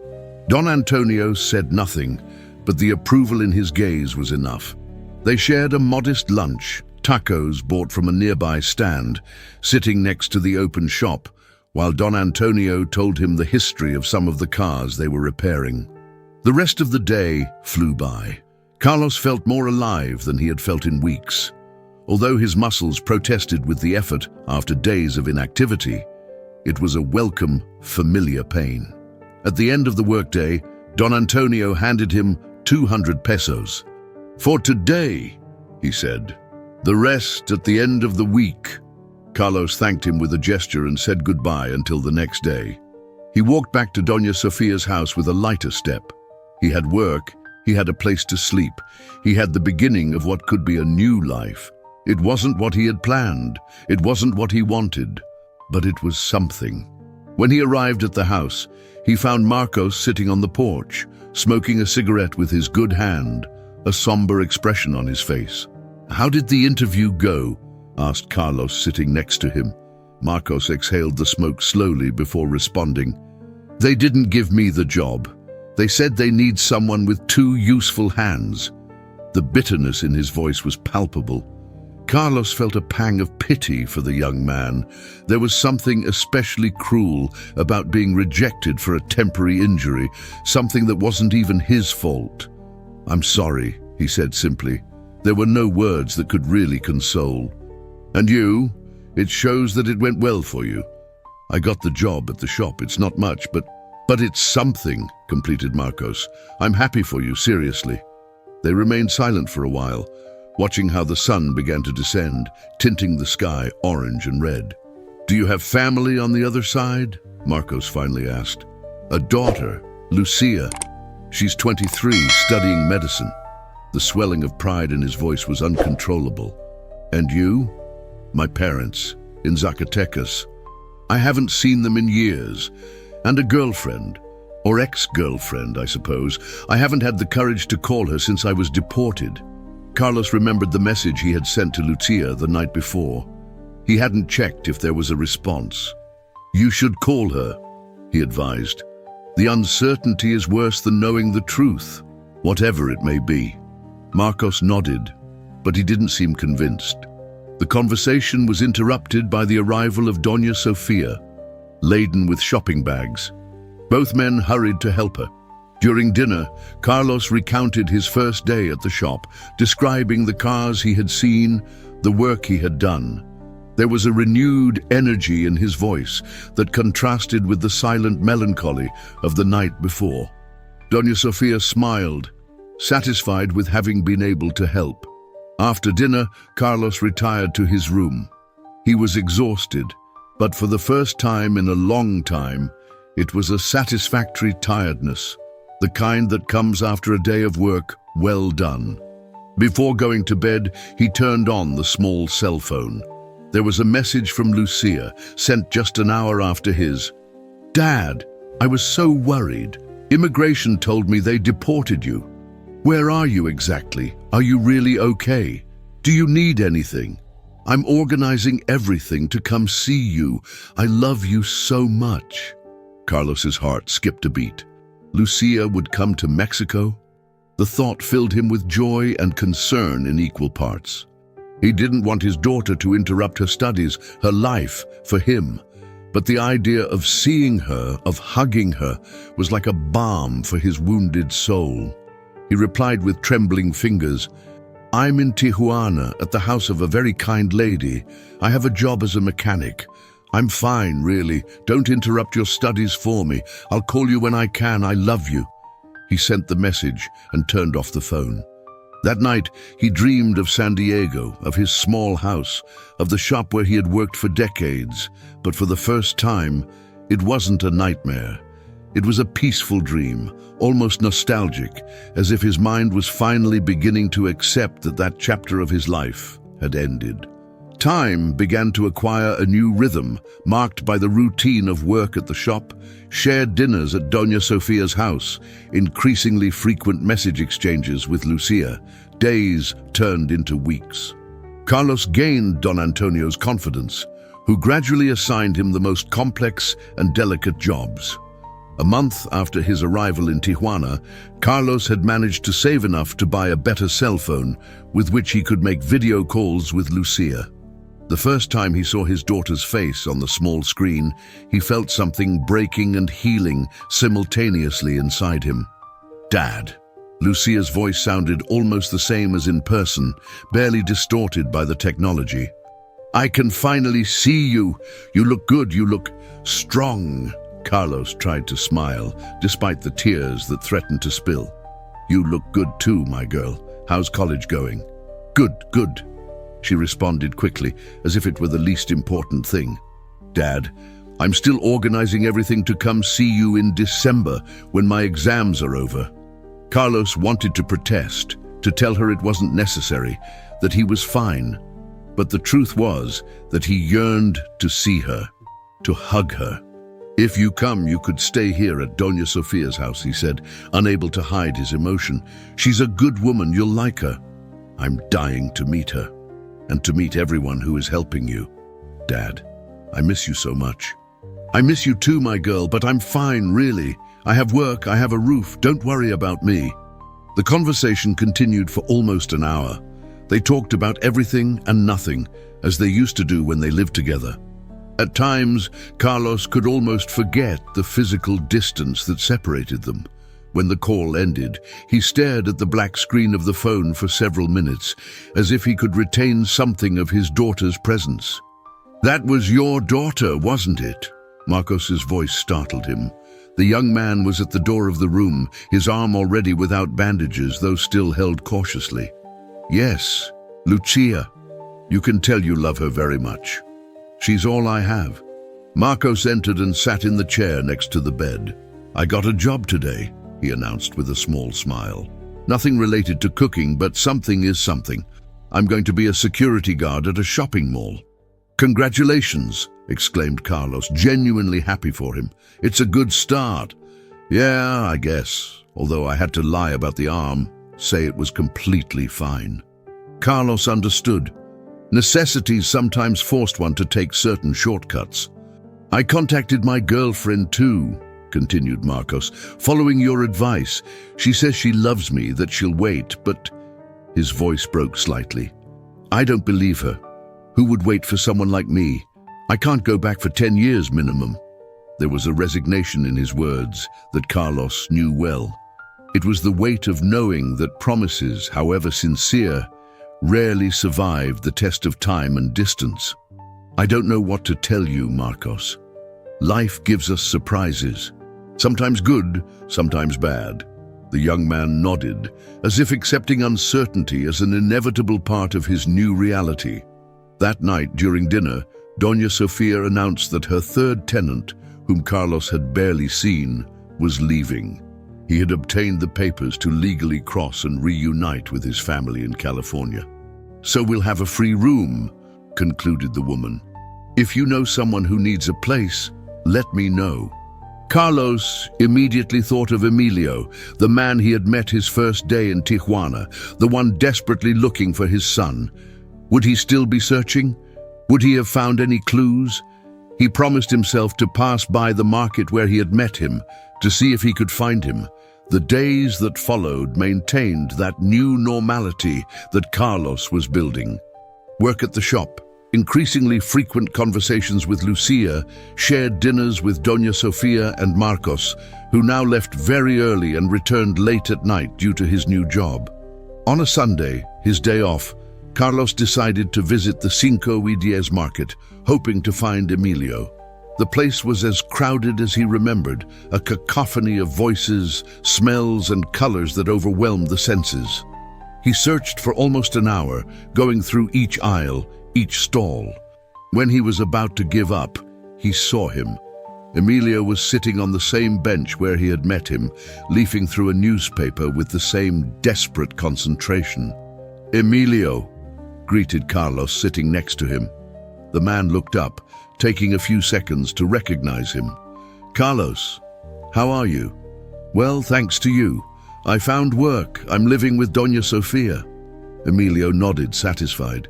Don Antonio said nothing, but the approval in his gaze was enough. They shared a modest lunch, tacos bought from a nearby stand, sitting next to the open shop, while Don Antonio told him the history of some of the cars they were repairing. The rest of the day flew by. Carlos felt more alive than he had felt in weeks. Although his muscles protested with the effort after days of inactivity, it was a welcome, familiar pain. At the end of the workday, Don Antonio handed him 200 pesos. "For today," he said. "The rest at the end of the week." Carlos thanked him with a gesture and said goodbye until the next day. He walked back to Doña Sofia's house with a lighter step. He had work, he had a place to sleep, he had the beginning of what could be a new life. It wasn't what he had planned, it wasn't what he wanted, but it was something. When he arrived at the house, he found Marcos sitting on the porch, smoking a cigarette with his good hand, a somber expression on his face. "How did the interview go?" asked Carlos, sitting next to him. Marcos exhaled the smoke slowly before responding. "They didn't give me the job. They said they need someone with 2 useful hands." The bitterness in his voice was palpable. Carlos felt a pang of pity for the young man. There was something especially cruel about being rejected for a temporary injury, something that wasn't even his fault. "I'm sorry," he said simply. There were no words that could really console. "And you? It shows that it went well for you." "I got the job at the shop. It's not much, but it's something," completed Marcos. "I'm happy for you, seriously." They remained silent for a while, watching how the sun began to descend, tinting the sky orange and red. "Do you have family on the other side?" Marcos finally asked. "A daughter, Lucia. She's 23, studying medicine." The swelling of pride in his voice was uncontrollable. "And you?" "My parents, in Zacatecas. I haven't seen them in years. And a girlfriend, or ex-girlfriend, I suppose. I haven't had the courage to call her since I was deported." Carlos remembered the message he had sent to Lucia the night before. He hadn't checked if there was a response. "You should call her," he advised. "The uncertainty is worse than knowing the truth, whatever it may be." Marcos nodded, but he didn't seem convinced. The conversation was interrupted by the arrival of Doña Sofia, laden with shopping bags. Both men hurried to help her. During dinner, Carlos recounted his first day at the shop, describing the cars he had seen, the work he had done. There was a renewed energy in his voice that contrasted with the silent melancholy of the night before. Doña Sofia smiled, satisfied with having been able to help. After dinner, Carlos retired to his room. He was exhausted, but for the first time in a long time, it was a satisfactory tiredness, the kind that comes after a day of work well done. Before going to bed, he turned on the small cell phone. There was a message from Lucia, sent just an hour after his. "Dad, I was so worried. Immigration told me they deported you. Where are you exactly? Are you really okay? Do you need anything? I'm organizing everything to come see you. I love you so much." Carlos's heart skipped a beat. Lucia would come to Mexico? The thought filled him with joy and concern in equal parts. He didn't want his daughter to interrupt her studies, her life, for him. But the idea of seeing her, of hugging her, was like a balm for his wounded soul. He replied with trembling fingers, "I'm in Tijuana, at the house of a very kind lady. I have a job as a mechanic. I'm fine, really. Don't interrupt your studies for me. I'll call you when I can. I love you." He sent the message and turned off the phone. That night, he dreamed of San Diego, of his small house, of the shop where he had worked for decades. But for the first time, it wasn't a nightmare. It was a peaceful dream, almost nostalgic, as if his mind was finally beginning to accept that that chapter of his life had ended. Time began to acquire a new rhythm, marked by the routine of work at the shop, shared dinners at Doña Sofia's house, increasingly frequent message exchanges with Lucia. Days turned into weeks. Carlos gained Don Antonio's confidence, who gradually assigned him the most complex and delicate jobs. A month after his arrival in Tijuana, Carlos had managed to save enough to buy a better cell phone with which he could make video calls with Lucia. The first time he saw his daughter's face on the small screen, he felt something breaking and healing simultaneously inside him. "Dad." Lucia's voice sounded almost the same as in person, barely distorted by the technology. "I can finally see you. You look good, you look strong." Carlos tried to smile, despite the tears that threatened to spill. "You look good too, my girl. How's college going?" "Good, good," she responded quickly, as if it were the least important thing. "Dad, I'm still organizing everything to come see you in December, when my exams are over." Carlos wanted to protest, to tell her it wasn't necessary, that he was fine. But the truth was that he yearned to see her, to hug her. "If you come, you could stay here at Doña Sofia's house," he said, unable to hide his emotion. "She's a good woman, you'll like her." "I'm dying to meet her, and to meet everyone who is helping you. Dad, I miss you so much." "I miss you too, my girl, but I'm fine, really. I have work, I have a roof, don't worry about me." The conversation continued for almost an hour. They talked about everything and nothing, as they used to do when they lived together. At times, Carlos could almost forget the physical distance that separated them. When the call ended, he stared at the black screen of the phone for several minutes, as if he could retain something of his daughter's presence. "That was your daughter, wasn't it?" Marcos's voice startled him. The young man was at the door of the room, his arm already without bandages, though still held cautiously. "Yes, Lucia. You can tell you love her very much. She's all I have." Marcos entered and sat in the chair next to the bed. "I got a job today," he announced with a small smile. "Nothing related to cooking, but something is something. I'm going to be a security guard at a shopping mall." "Congratulations," exclaimed Carlos, genuinely happy for him. "It's a good start." "Yeah, I guess, although I had to lie about the arm, say it was completely fine." Carlos understood. Necessities sometimes forced one to take certain shortcuts. "I contacted my girlfriend too," continued Marcos, "following your advice. She says she loves me, that she'll wait, but—" His voice broke slightly. "I don't believe her. Who would wait for someone like me? I can't go back for 10 years minimum." There was a resignation in his words that Carlos knew well. It was the weight of knowing that promises, however sincere, rarely survived the test of time and distance. "I don't know what to tell you, Marcos. Life gives us surprises. Sometimes good, sometimes bad." The young man nodded, as if accepting uncertainty as an inevitable part of his new reality. That night, during dinner, Doña Sofia announced that her third tenant, whom Carlos had barely seen, was leaving. He had obtained the papers to legally cross and reunite with his family in California. "So we'll have a free room," concluded the woman. "If you know someone who needs a place, let me know." Carlos immediately thought of Emilio, the man he had met his first day in Tijuana, the one desperately looking for his son. Would he still be searching? Would he have found any clues? He promised himself to pass by the market where he had met him, to see if he could find him. The days that followed maintained that new normality that Carlos was building. Work at the shop, increasingly frequent conversations with Lucia, shared dinners with Doña Sofia and Marcos, who now left very early and returned late at night due to his new job. On a Sunday, his day off, Carlos decided to visit the Cinco y Diez market, hoping to find Emilio. The place was as crowded as he remembered, a cacophony of voices, smells, and colors that overwhelmed the senses. He searched for almost an hour, going through each aisle, each stall. When he was about to give up, he saw him. Emilio was sitting on the same bench where he had met him, leafing through a newspaper with the same desperate concentration. "Emilio," greeted Carlos, sitting next to him. The man looked up, taking a few seconds to recognize him. "Carlos, how are you?" "Well, thanks to you. I found work. I'm living with Doña Sofia." Emilio nodded, satisfied.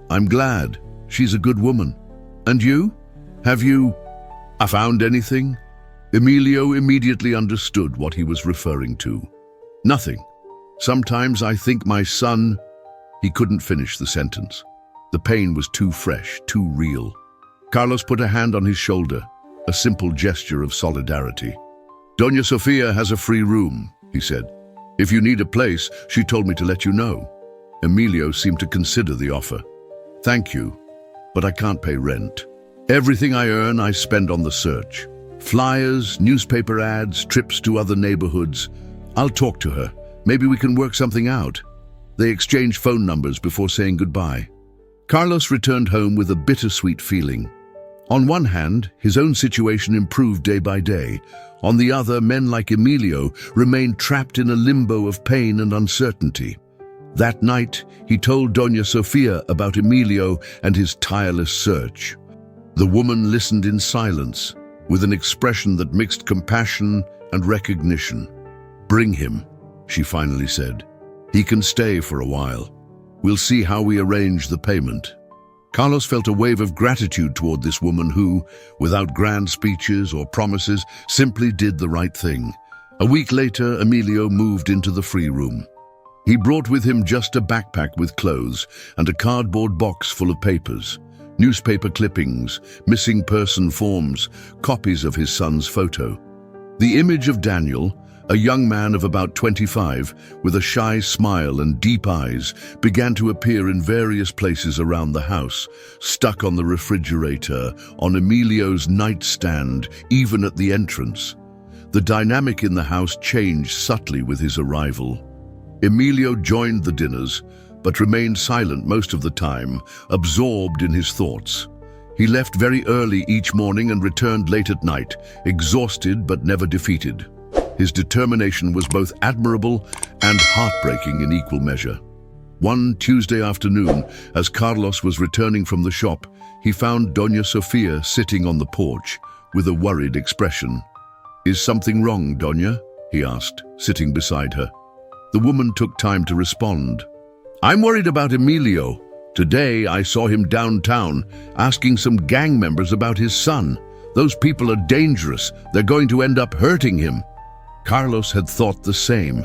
"I'm glad. She's a good woman. And you? Have you found anything?" Emilio immediately understood what he was referring to. "Nothing. Sometimes I think my son—" He couldn't finish the sentence. The pain was too fresh, too real. Carlos put a hand on his shoulder, a simple gesture of solidarity. "Doña Sofia has a free room," he said. "If you need a place, she told me to let you know." Emilio seemed to consider the offer. "Thank you, but I can't pay rent. Everything I earn, I spend on the search. Flyers, newspaper ads, trips to other neighborhoods. I'll talk to her. Maybe we can work something out." They exchanged phone numbers before saying goodbye. Carlos returned home with a bittersweet feeling. On one hand, his own situation improved day by day. On the other, men like Emilio remained trapped in a limbo of pain and uncertainty. That night, he told Doña Sofia about Emilio and his tireless search. The woman listened in silence, with an expression that mixed compassion and recognition. "Bring him," she finally said. "He can stay for a while. We'll see how we arrange the payment." Carlos felt a wave of gratitude toward this woman who, without grand speeches or promises, simply did the right thing. A week later, Emilio moved into the free room. He brought with him just a backpack with clothes and a cardboard box full of papers, newspaper clippings, missing person forms, copies of his son's photo. The image of Daniel, A young man of about 25, with a shy smile and deep eyes, began to appear in various places around the house, stuck on the refrigerator, on Emilio's nightstand, even at the entrance. The dynamic in the house changed subtly with his arrival. Emilio joined the dinners, but remained silent most of the time, absorbed in his thoughts. He left very early each morning and returned late at night, exhausted but never defeated. His determination was both admirable and heartbreaking in equal measure. One Tuesday afternoon, as Carlos was returning from the shop, he found Doña Sofia sitting on the porch with a worried expression. "Is something wrong, Doña?" he asked, sitting beside her. The woman took time to respond. "I'm worried about Emilio. Today I saw him downtown, asking some gang members about his son. Those people are dangerous. They're going to end up hurting him." Carlos had thought the same.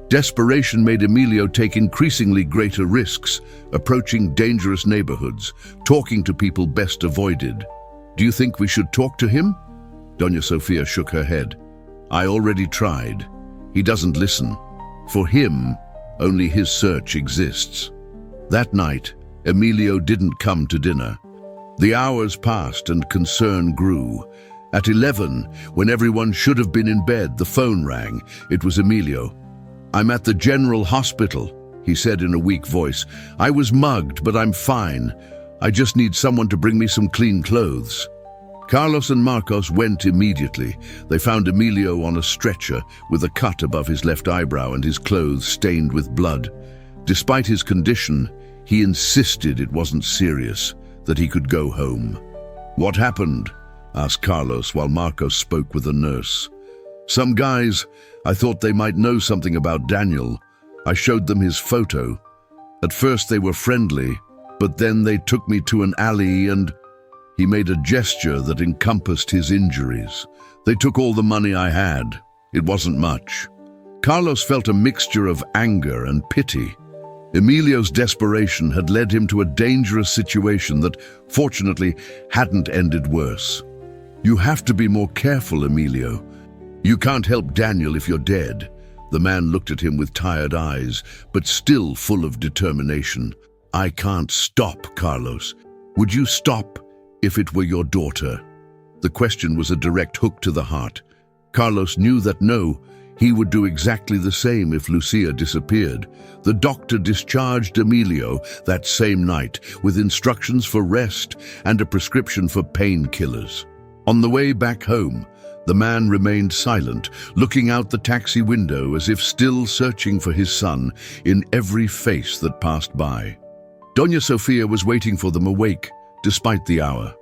Desperation made Emilio take increasingly greater risks, approaching dangerous neighborhoods, talking to people best avoided. "Do you think we should talk to him?" Doña Sofia shook her head. "I already tried. He doesn't listen. For him, only his search exists." That night, Emilio didn't come to dinner. The hours passed and concern grew. At 11, when everyone should have been in bed, the phone rang. It was Emilio. "I'm at the General Hospital," he said in a weak voice. "I was mugged, but I'm fine. I just need someone to bring me some clean clothes." Carlos and Marcos went immediately. They found Emilio on a stretcher with a cut above his left eyebrow and his clothes stained with blood. Despite his condition, he insisted it wasn't serious, that he could go home. "What happened?" asked Carlos while Marcos spoke with a nurse. "Some guys, I thought they might know something about Daniel. I showed them his photo. At first they were friendly, but then they took me to an alley and..." He made a gesture that encompassed his injuries. "They took all the money I had. It wasn't much." Carlos felt a mixture of anger and pity. Emilio's desperation had led him to a dangerous situation that, fortunately, hadn't ended worse. "You have to be more careful, Emilio. You can't help Daniel if you're dead." The man looked at him with tired eyes, but still full of determination. "I can't stop, Carlos. Would you stop if it were your daughter?" The question was a direct hook to the heart. Carlos knew that no, he would do exactly the same if Lucia disappeared. The doctor discharged Emilio that same night with instructions for rest and a prescription for painkillers. On the way back home, the man remained silent, looking out the taxi window as if still searching for his son in every face that passed by. Doña Sofia was waiting for them awake, despite the hour.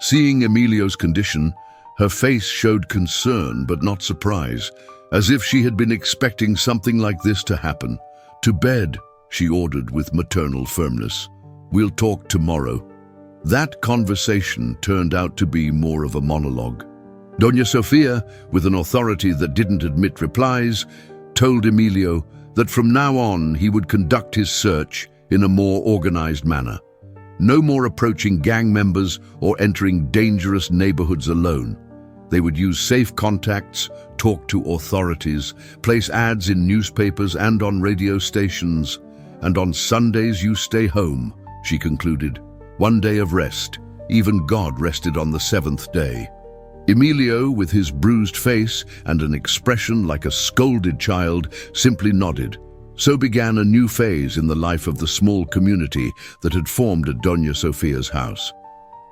Seeing Emilio's condition, her face showed concern but not surprise, as if she had been expecting something like this to happen. "To bed," she ordered with maternal firmness. "We'll talk tomorrow." That conversation turned out to be more of a monologue. Doña Sofia, with an authority that didn't admit replies, told Emilio that from now on he would conduct his search in a more organized manner. No more approaching gang members or entering dangerous neighborhoods alone. They would use safe contacts, talk to authorities, place ads in newspapers and on radio stations. "And on Sundays you stay home," she concluded. "One day of rest. Even God rested on the seventh day." Emilio, with his bruised face and an expression like a scolded child, simply nodded. So began a new phase in the life of the small community that had formed at Doña Sofia's house.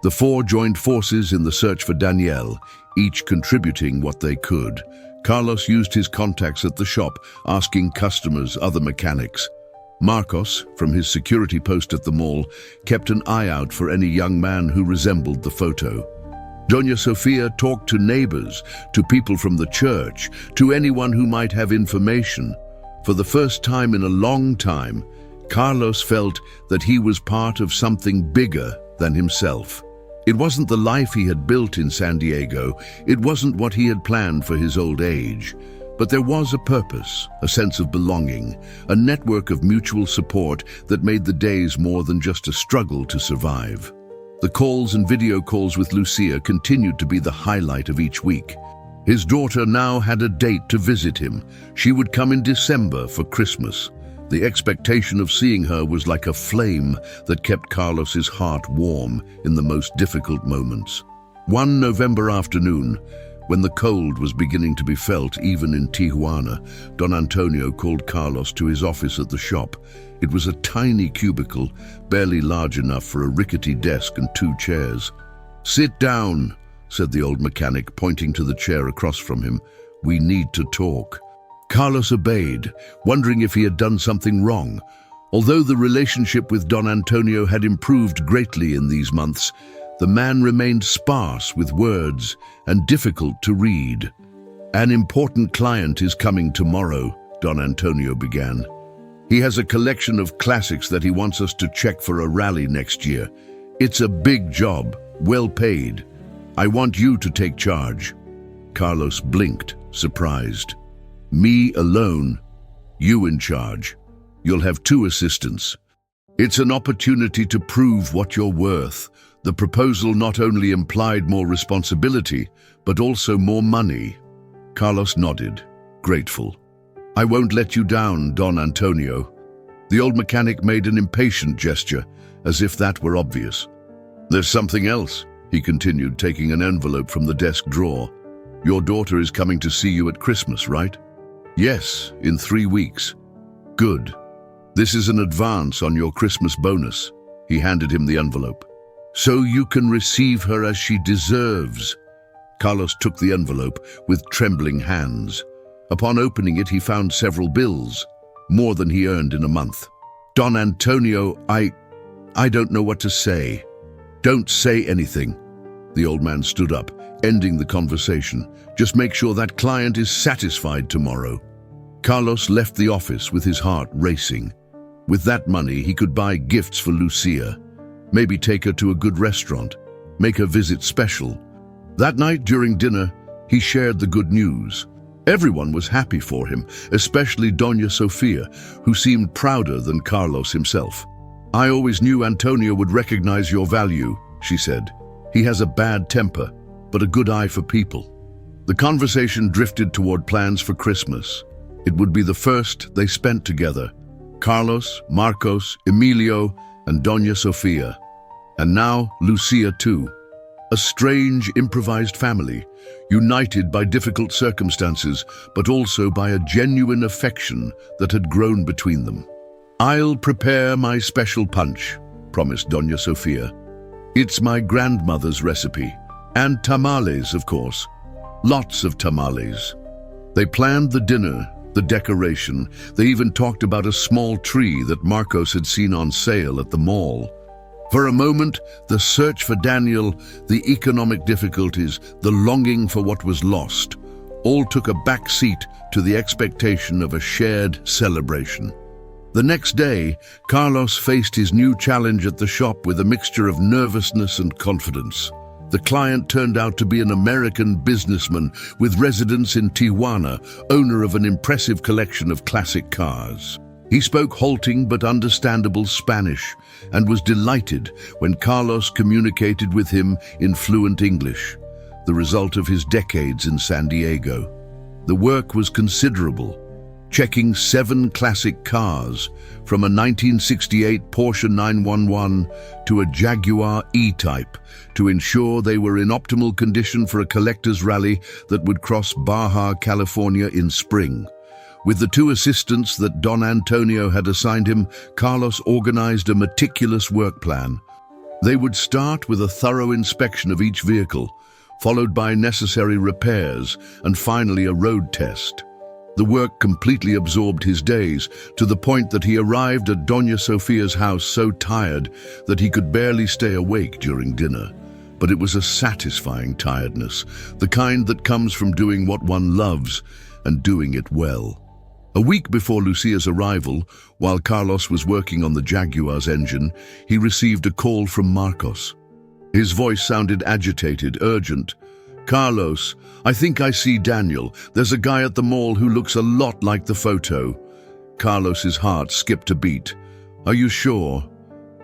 The four joined forces in the search for Daniel, each contributing what they could. Carlos used his contacts at the shop, asking customers, other mechanics. Marcos, from his security post at the mall, kept an eye out for any young man who resembled the photo. Doña Sofia talked to neighbors, to people from the church, to anyone who might have information. For the first time in a long time, Carlos felt that he was part of something bigger than himself. It wasn't the life he had built in San Diego, it wasn't what he had planned for his old age, but there was a purpose, a sense of belonging, a network of mutual support that made the days more than just a struggle to survive. The calls and video calls with Lucia continued to be the highlight of each week. His daughter now had a date to visit him. She would come in December for Christmas. The expectation of seeing her was like a flame that kept Carlos's heart warm in the most difficult moments. One November afternoon, when the cold was beginning to be felt even in Tijuana, Don Antonio called Carlos to his office at the shop. It was a tiny cubicle, barely large enough for a rickety desk and 2 chairs. "Sit down," said the old mechanic, pointing to the chair across from him. "We need to talk." Carlos obeyed, wondering if he had done something wrong. Although the relationship with Don Antonio had improved greatly in these months, the man remained sparse with words and difficult to read. "An important client is coming tomorrow," Don Antonio began. "He has a collection of classics that he wants us to check for a rally next year. It's a big job, well paid. I want you to take charge." Carlos blinked, surprised. "Me alone? You in charge? You'll have 2 assistants. It's an opportunity to prove what you're worth." The proposal not only implied more responsibility, but also more money. Carlos nodded, grateful. "I won't let you down, Don Antonio." The old mechanic made an impatient gesture, as if that were obvious. "There's something else," he continued, taking an envelope from the desk drawer. "Your daughter is coming to see you at Christmas, right?" "Yes, in 3 weeks." "Good. This is an advance on your Christmas bonus." He handed him the envelope. "So you can receive her as she deserves." Carlos took the envelope with trembling hands. Upon opening it, he found several bills, more than he earned in a month. "Don Antonio, I don't know what to say." "Don't say anything." The old man stood up, ending the conversation. "Just make sure that client is satisfied tomorrow." Carlos left the office with his heart racing. With that money, he could buy gifts for Lucia. Maybe take her to a good restaurant, make her visit special. That night during dinner, he shared the good news. Everyone was happy for him, especially Doña Sofia, who seemed prouder than Carlos himself. "I always knew Antonio would recognize your value," she said. "He has a bad temper, but a good eye for people." The conversation drifted toward plans for Christmas. It would be the first they spent together. Carlos, Marcos, Emilio, and Doña Sofia. And now Lucia too. A strange, improvised family, united by difficult circumstances, but also by a genuine affection that had grown between them. "I'll prepare my special punch," promised Doña Sofia. "It's my grandmother's recipe. And tamales, of course. Lots of tamales." They planned the dinner, the decoration. They even talked about a small tree that Marcos had seen on sale at the mall. For a moment, the search for Daniel, the economic difficulties, the longing for what was lost, all took a back seat to the expectation of a shared celebration. The next day, Carlos faced his new challenge at the shop with a mixture of nervousness and confidence. The client turned out to be an American businessman with residence in Tijuana, owner of an impressive collection of classic cars. He spoke halting but understandable Spanish and was delighted when Carlos communicated with him in fluent English, the result of his decades in San Diego. The work was considerable, checking 7 classic cars, from a 1968 Porsche 911 to a Jaguar E-Type, to ensure they were in optimal condition for a collector's rally that would cross Baja California in spring. With the 2 assistants that Don Antonio had assigned him, Carlos organized a meticulous work plan. They would start with a thorough inspection of each vehicle, followed by necessary repairs, and finally a road test. The work completely absorbed his days, to the point that he arrived at Doña Sofia's house so tired that he could barely stay awake during dinner. But it was a satisfying tiredness, the kind that comes from doing what one loves and doing it well. A week before Lucia's arrival, while Carlos was working on the Jaguar's engine, he received a call from Marcos. His voice sounded agitated, urgent. "Carlos, I think I see Daniel. There's a guy at the mall who looks a lot like the photo." Carlos's heart skipped a beat. "Are you sure?"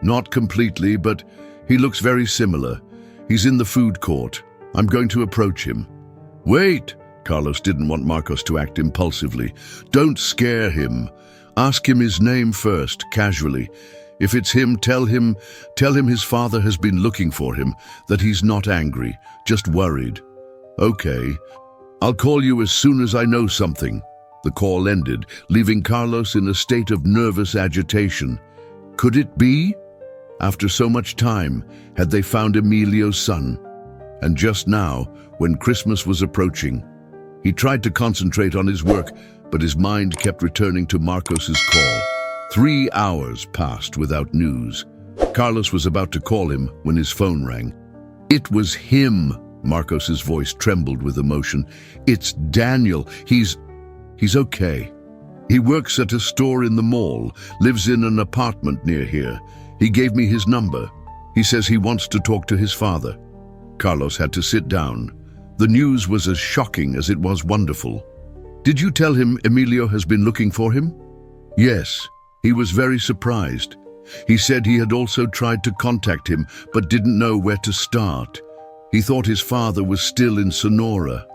"Not completely, but he looks very similar. He's in the food court. I'm going to approach him." "Wait!" Carlos didn't want Marcos to act impulsively. Don't scare him. Ask him his name first, casually. If it's him, tell him his father has been looking for him, that he's not angry, just worried. Okay. I'll call you as soon as I know something. The call ended, leaving Carlos in a state of nervous agitation. Could it be? After so much time, had they found Emilio's son? And just now, when Christmas was approaching, he tried to concentrate on his work, but his mind kept returning to Marcos's call. 3 hours passed without news. Carlos was about to call him when his phone rang. It was him. Marcos's voice trembled with emotion. It's Daniel. He's okay. He works at a store in the mall, lives in an apartment near here. He gave me his number. He says he wants to talk to his father. Carlos had to sit down. The news was as shocking as it was wonderful. Did you tell him Emilio has been looking for him? Yes. He was very surprised. He said he had also tried to contact him, but didn't know where to start. He thought his father was still in Sonora.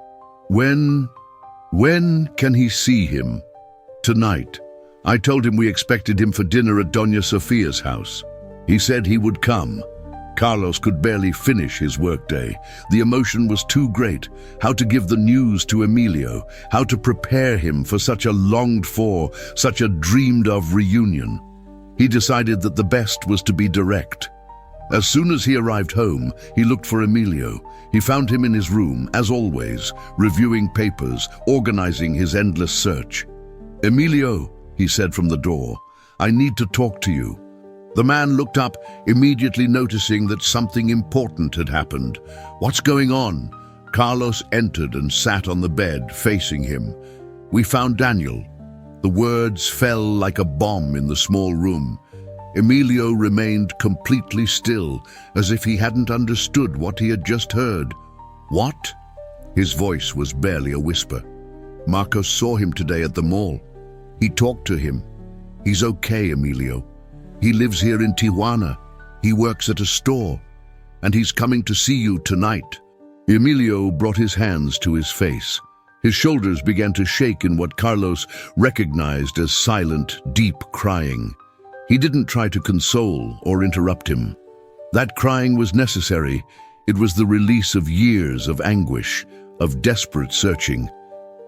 When can he see him? Tonight. I told him we expected him for dinner at Doña Sofia's house. He said he would come. Carlos could barely finish his workday. The emotion was too great. How to give the news to Emilio, how to prepare him for such a longed-for, such a dreamed-of reunion. He decided that the best was to be direct. As soon as he arrived home, he looked for Emilio. He found him in his room, as always, reviewing papers, organizing his endless search. "Emilio," he said from the door, "I need to talk to you." The man looked up, immediately noticing that something important had happened. "What's going on?" Carlos entered and sat on the bed, facing him. "We found Daniel." The words fell like a bomb in the small room. Emilio remained completely still, as if he hadn't understood what he had just heard. "What?" His voice was barely a whisper. "Marcos saw him today at the mall. He talked to him. He's okay, Emilio. He lives here in Tijuana. He works at a store. And he's coming to see you tonight." Emilio brought his hands to his face. His shoulders began to shake in what Carlos recognized as silent, deep crying. He didn't try to console or interrupt him. That crying was necessary. It was the release of years of anguish, of desperate searching.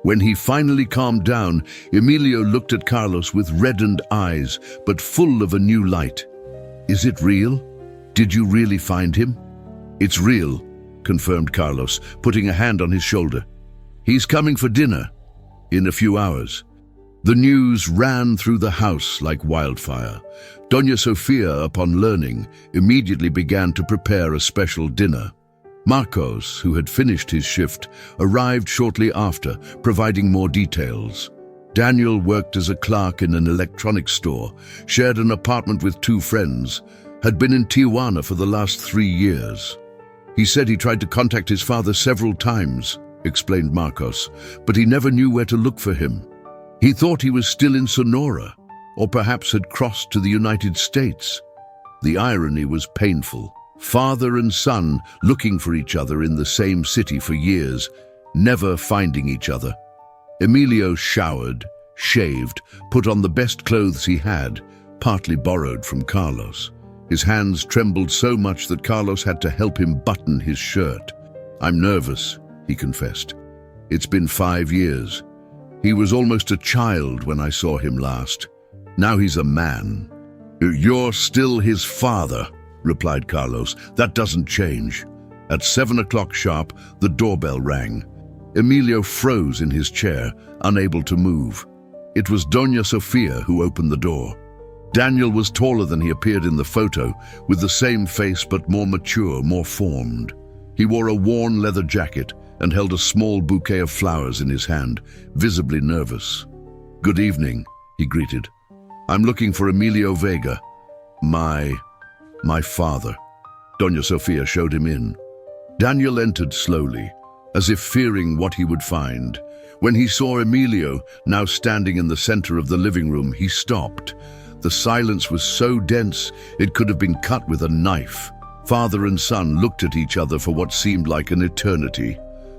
When he finally calmed down, Emilio looked at Carlos with reddened eyes, but full of a new light. "Is it real? Did you really find him?" "It's real," confirmed Carlos, putting a hand on his shoulder. "He's coming for dinner in a few hours." The news ran through the house like wildfire. Doña Sofia, upon learning, immediately began to prepare a special dinner. Marcos, who had finished his shift, arrived shortly after, providing more details. Daniel worked as a clerk in an electronics store, shared an apartment with 2 friends, had been in Tijuana for the last 3 years. "He said he tried to contact his father several times," explained Marcos, "but he never knew where to look for him. He thought he was still in Sonora, or perhaps had crossed to the United States." The irony was painful. Father and son looking for each other in the same city for years, never finding each other. Emilio showered, shaved, put on the best clothes he had, partly borrowed from Carlos. His hands trembled so much that Carlos had to help him button his shirt. "I'm nervous," he confessed. "It's been 5 years. He was almost a child when I saw him last. Now he's a man." "You're still his father," replied Carlos. "That doesn't change." At 7 o'clock sharp, the doorbell rang. Emilio froze in his chair, unable to move. It was Doña Sofia who opened the door. Daniel was taller than he appeared in the photo, with the same face but more mature, more formed. He wore a worn leather jacket and held a small bouquet of flowers in his hand, visibly nervous. "Good evening," he greeted. "I'm looking for Emilio Vega. My father." Doña Sofia showed him in. Daniel entered slowly, as if fearing what he would find. When he saw Emilio, now standing in the center of the living room, he stopped. The silence was so dense it could have been cut with a knife. Father and son looked at each other for what seemed like an eternity.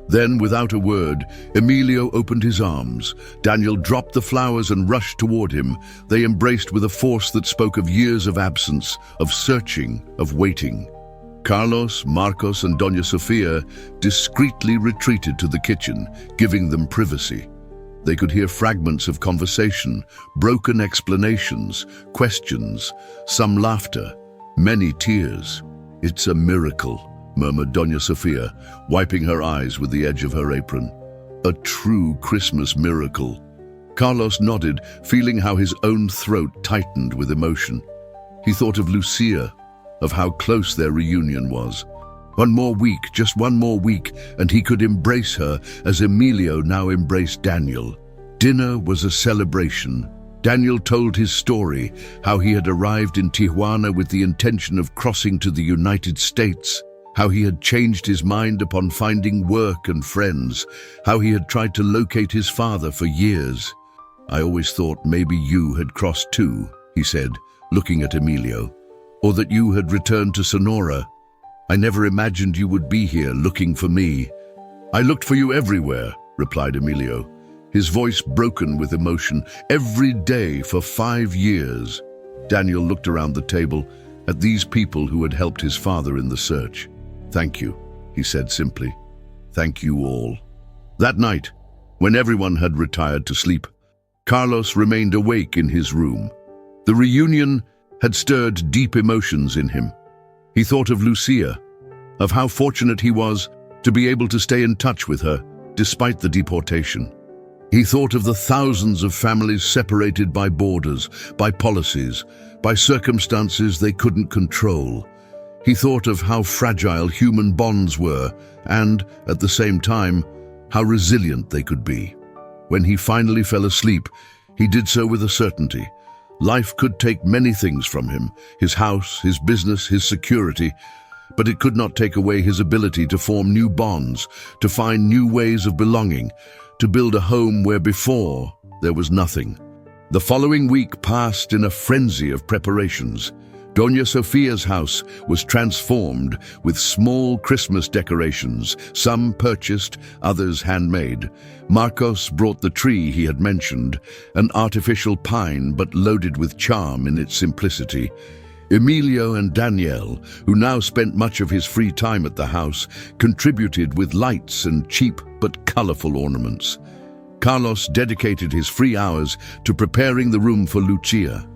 Then, without a word, Emilio opened his arms. Daniel dropped the flowers and rushed toward him. They embraced with a force that spoke of years of absence, of searching, of waiting. Carlos, Marcos, and Doña Sofia discreetly retreated to the kitchen, giving them privacy. They could hear fragments of conversation, broken explanations, questions, some laughter, many tears. "It's a miracle," murmured Doña Sofia, wiping her eyes with the edge of her apron. "A true Christmas miracle." Carlos nodded, feeling how his own throat tightened with emotion. He thought of Lucia, of how close their reunion was. One more week, just one more week, and he could embrace her as Emilio now embraced Daniel. Dinner was a celebration. Daniel told his story, how he had arrived in Tijuana with the intention of crossing to the United States, how he had changed his mind upon finding work and friends, how he had tried to locate his father for years. "I always thought maybe you had crossed too," he said, looking at Emilio. "Or that you had returned to Sonora. I never imagined you would be here looking for me." "I looked for you everywhere," replied Emilio, his voice broken with emotion. "Every day for 5 years." Daniel looked around the table at these people who had helped his father in the search. "Thank you," he said simply. "Thank you all." That night, when everyone had retired to sleep, Carlos remained awake in his room. The reunion had stirred deep emotions in him. He thought of Lucia, of how fortunate he was to be able to stay in touch with her despite the deportation. He thought of the thousands of families separated by borders, by policies, by circumstances they couldn't control. He thought of how fragile human bonds were and, at the same time, how resilient they could be. When he finally fell asleep, he did so with a certainty. Life could take many things from him, his house, his business, his security, but it could not take away his ability to form new bonds, to find new ways of belonging, to build a home where before there was nothing. The following week passed in a frenzy of preparations. Doña Sofia's house was transformed with small Christmas decorations, some purchased, others handmade. Marcos brought the tree he had mentioned, an artificial pine but loaded with charm in its simplicity. Emilio and Daniel, who now spent much of his free time at the house, contributed with lights and cheap but colorful ornaments. Carlos dedicated his free hours to preparing the room for Lucia.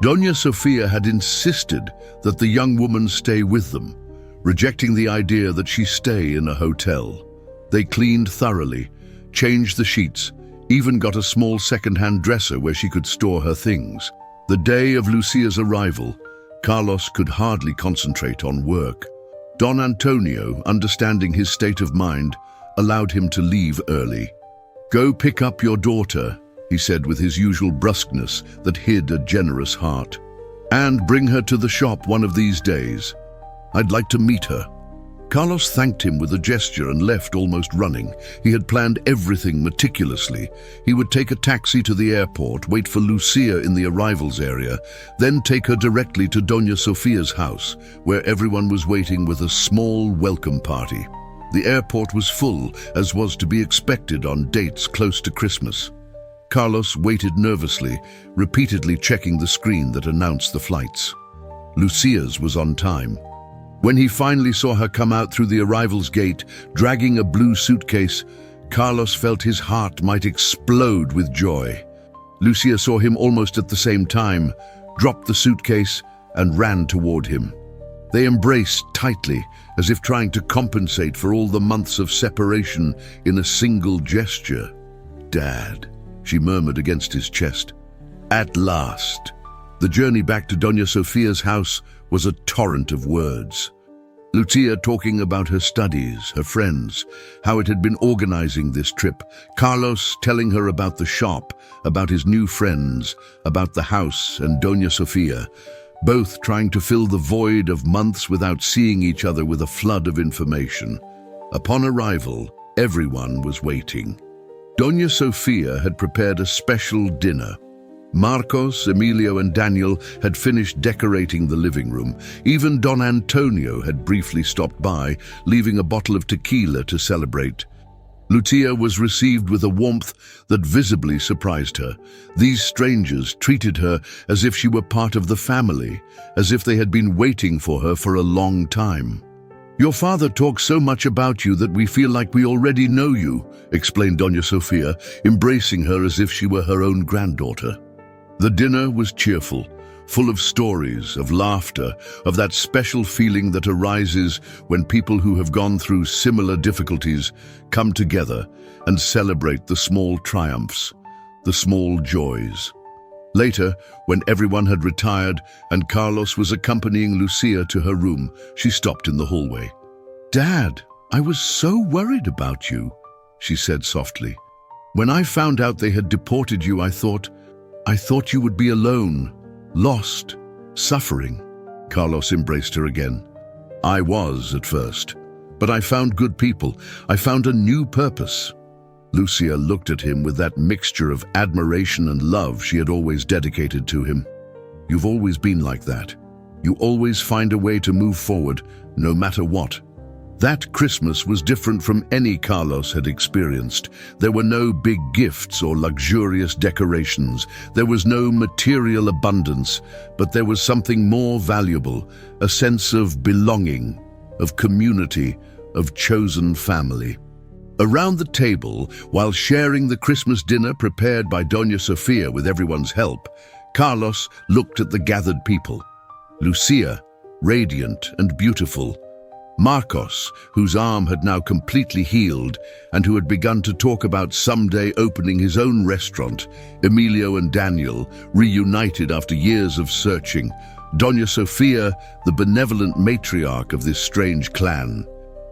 Doña Sofia had insisted that the young woman stay with them, rejecting the idea that she stay in a hotel. They cleaned thoroughly, changed the sheets, even got a small second-hand dresser where she could store her things. The day of Lucia's arrival, Carlos could hardly concentrate on work. Don Antonio, understanding his state of mind, allowed him to leave early. "Go pick up your daughter," he said with his usual brusqueness that hid a generous heart. "And bring her to the shop one of these days. I'd like to meet her." Carlos thanked him with a gesture and left almost running. He had planned everything meticulously. He would take a taxi to the airport, wait for Lucia in the arrivals area, then take her directly to Doña Sofia's house, where everyone was waiting with a small welcome party. The airport was full, as was to be expected on dates close to Christmas. Carlos waited nervously, repeatedly checking the screen that announced the flights. Lucia's was on time. When he finally saw her come out through the arrivals gate, dragging a blue suitcase, Carlos felt his heart might explode with joy. Lucia saw him almost at the same time, dropped the suitcase, and ran toward him. They embraced tightly, as if trying to compensate for all the months of separation in a single gesture. "Dad," she murmured against his chest. At last. The journey back to Doña Sofia's house was a torrent of words. Lucia talking about her studies, her friends, how it had been organizing this trip. Carlos telling her about the shop, about his new friends, about the house and Doña Sofia, both trying to fill the void of months without seeing each other with a flood of information. Upon arrival, everyone was waiting. Doña Sofia had prepared a special dinner. Marcos, Emilio, and Daniel had finished decorating the living room. Even Don Antonio had briefly stopped by, leaving a bottle of tequila to celebrate. Lucia was received with a warmth that visibly surprised her. These strangers treated her as if she were part of the family, as if they had been waiting for her for a long time. "Your father talks so much about you that we feel like we already know you," explained Doña Sofia, embracing her as if she were her own granddaughter. The dinner was cheerful, full of stories, of laughter, of that special feeling that arises when people who have gone through similar difficulties come together and celebrate the small triumphs, the small joys. Later, when everyone had retired and Carlos was accompanying Lucia to her room, she stopped in the hallway. "Dad, I was so worried about you," she said softly. "When I found out they had deported you, I thought you would be alone, lost, suffering." Carlos embraced her again. "I was at first, but I found good people. I found a new purpose." Lucia looked at him with that mixture of admiration and love she had always dedicated to him. "You've always been like that. You always find a way to move forward, no matter what." That Christmas was different from any Carlos had experienced. There were no big gifts or luxurious decorations. There was no material abundance, but there was something more valuable, a sense of belonging, of community, of chosen family. Around the table, while sharing the Christmas dinner prepared by Doña Sofia with everyone's help, Carlos looked at the gathered people. Lucia, radiant and beautiful. Marcos, whose arm had now completely healed and who had begun to talk about someday opening his own restaurant. Emilio and Daniel, reunited after years of searching. Doña Sofia, the benevolent matriarch of this strange clan.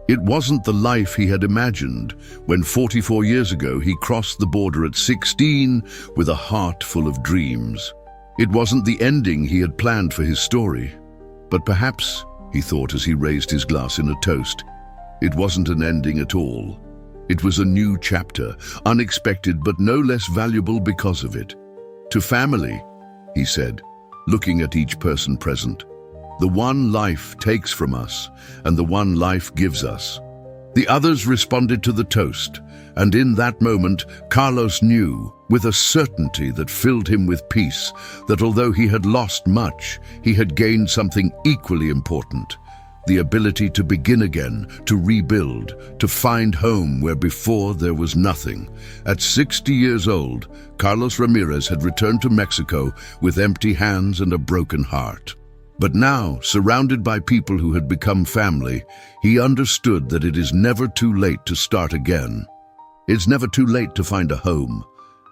It wasn't the life he had imagined when 44 years ago he crossed the border at 16 with a heart full of dreams. It wasn't the ending he had planned for his story. But perhaps, he thought as he raised his glass in a toast, it wasn't an ending at all. It was a new chapter, unexpected but no less valuable because of it. "To family," he said, looking at each person present. "The one life takes from us, and the one life gives us." The others responded to the toast, and in that moment, Carlos knew, with a certainty that filled him with peace, that although he had lost much, he had gained something equally important: the ability to begin again, to rebuild, to find home where before there was nothing. At 60 years old, Carlos Ramirez had returned to Mexico with empty hands and a broken heart. But now, surrounded by people who had become family, he understood that it is never too late to start again. It's never too late to find a home,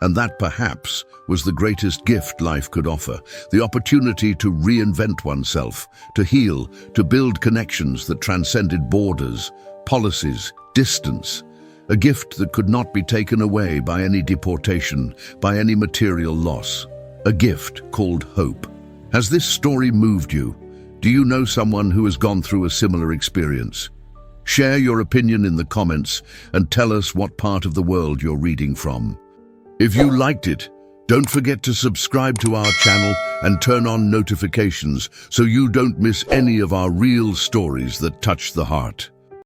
and that perhaps was the greatest gift life could offer, the opportunity to reinvent oneself, to heal, to build connections that transcended borders, policies, distance, a gift that could not be taken away by any deportation, by any material loss, a gift called hope. Has this story moved you? Do you know someone who has gone through a similar experience? Share your opinion in the comments and tell us what part of the world you're reading from. If you liked it, don't forget to subscribe to our channel and turn on notifications so you don't miss any of our real stories that touch the heart.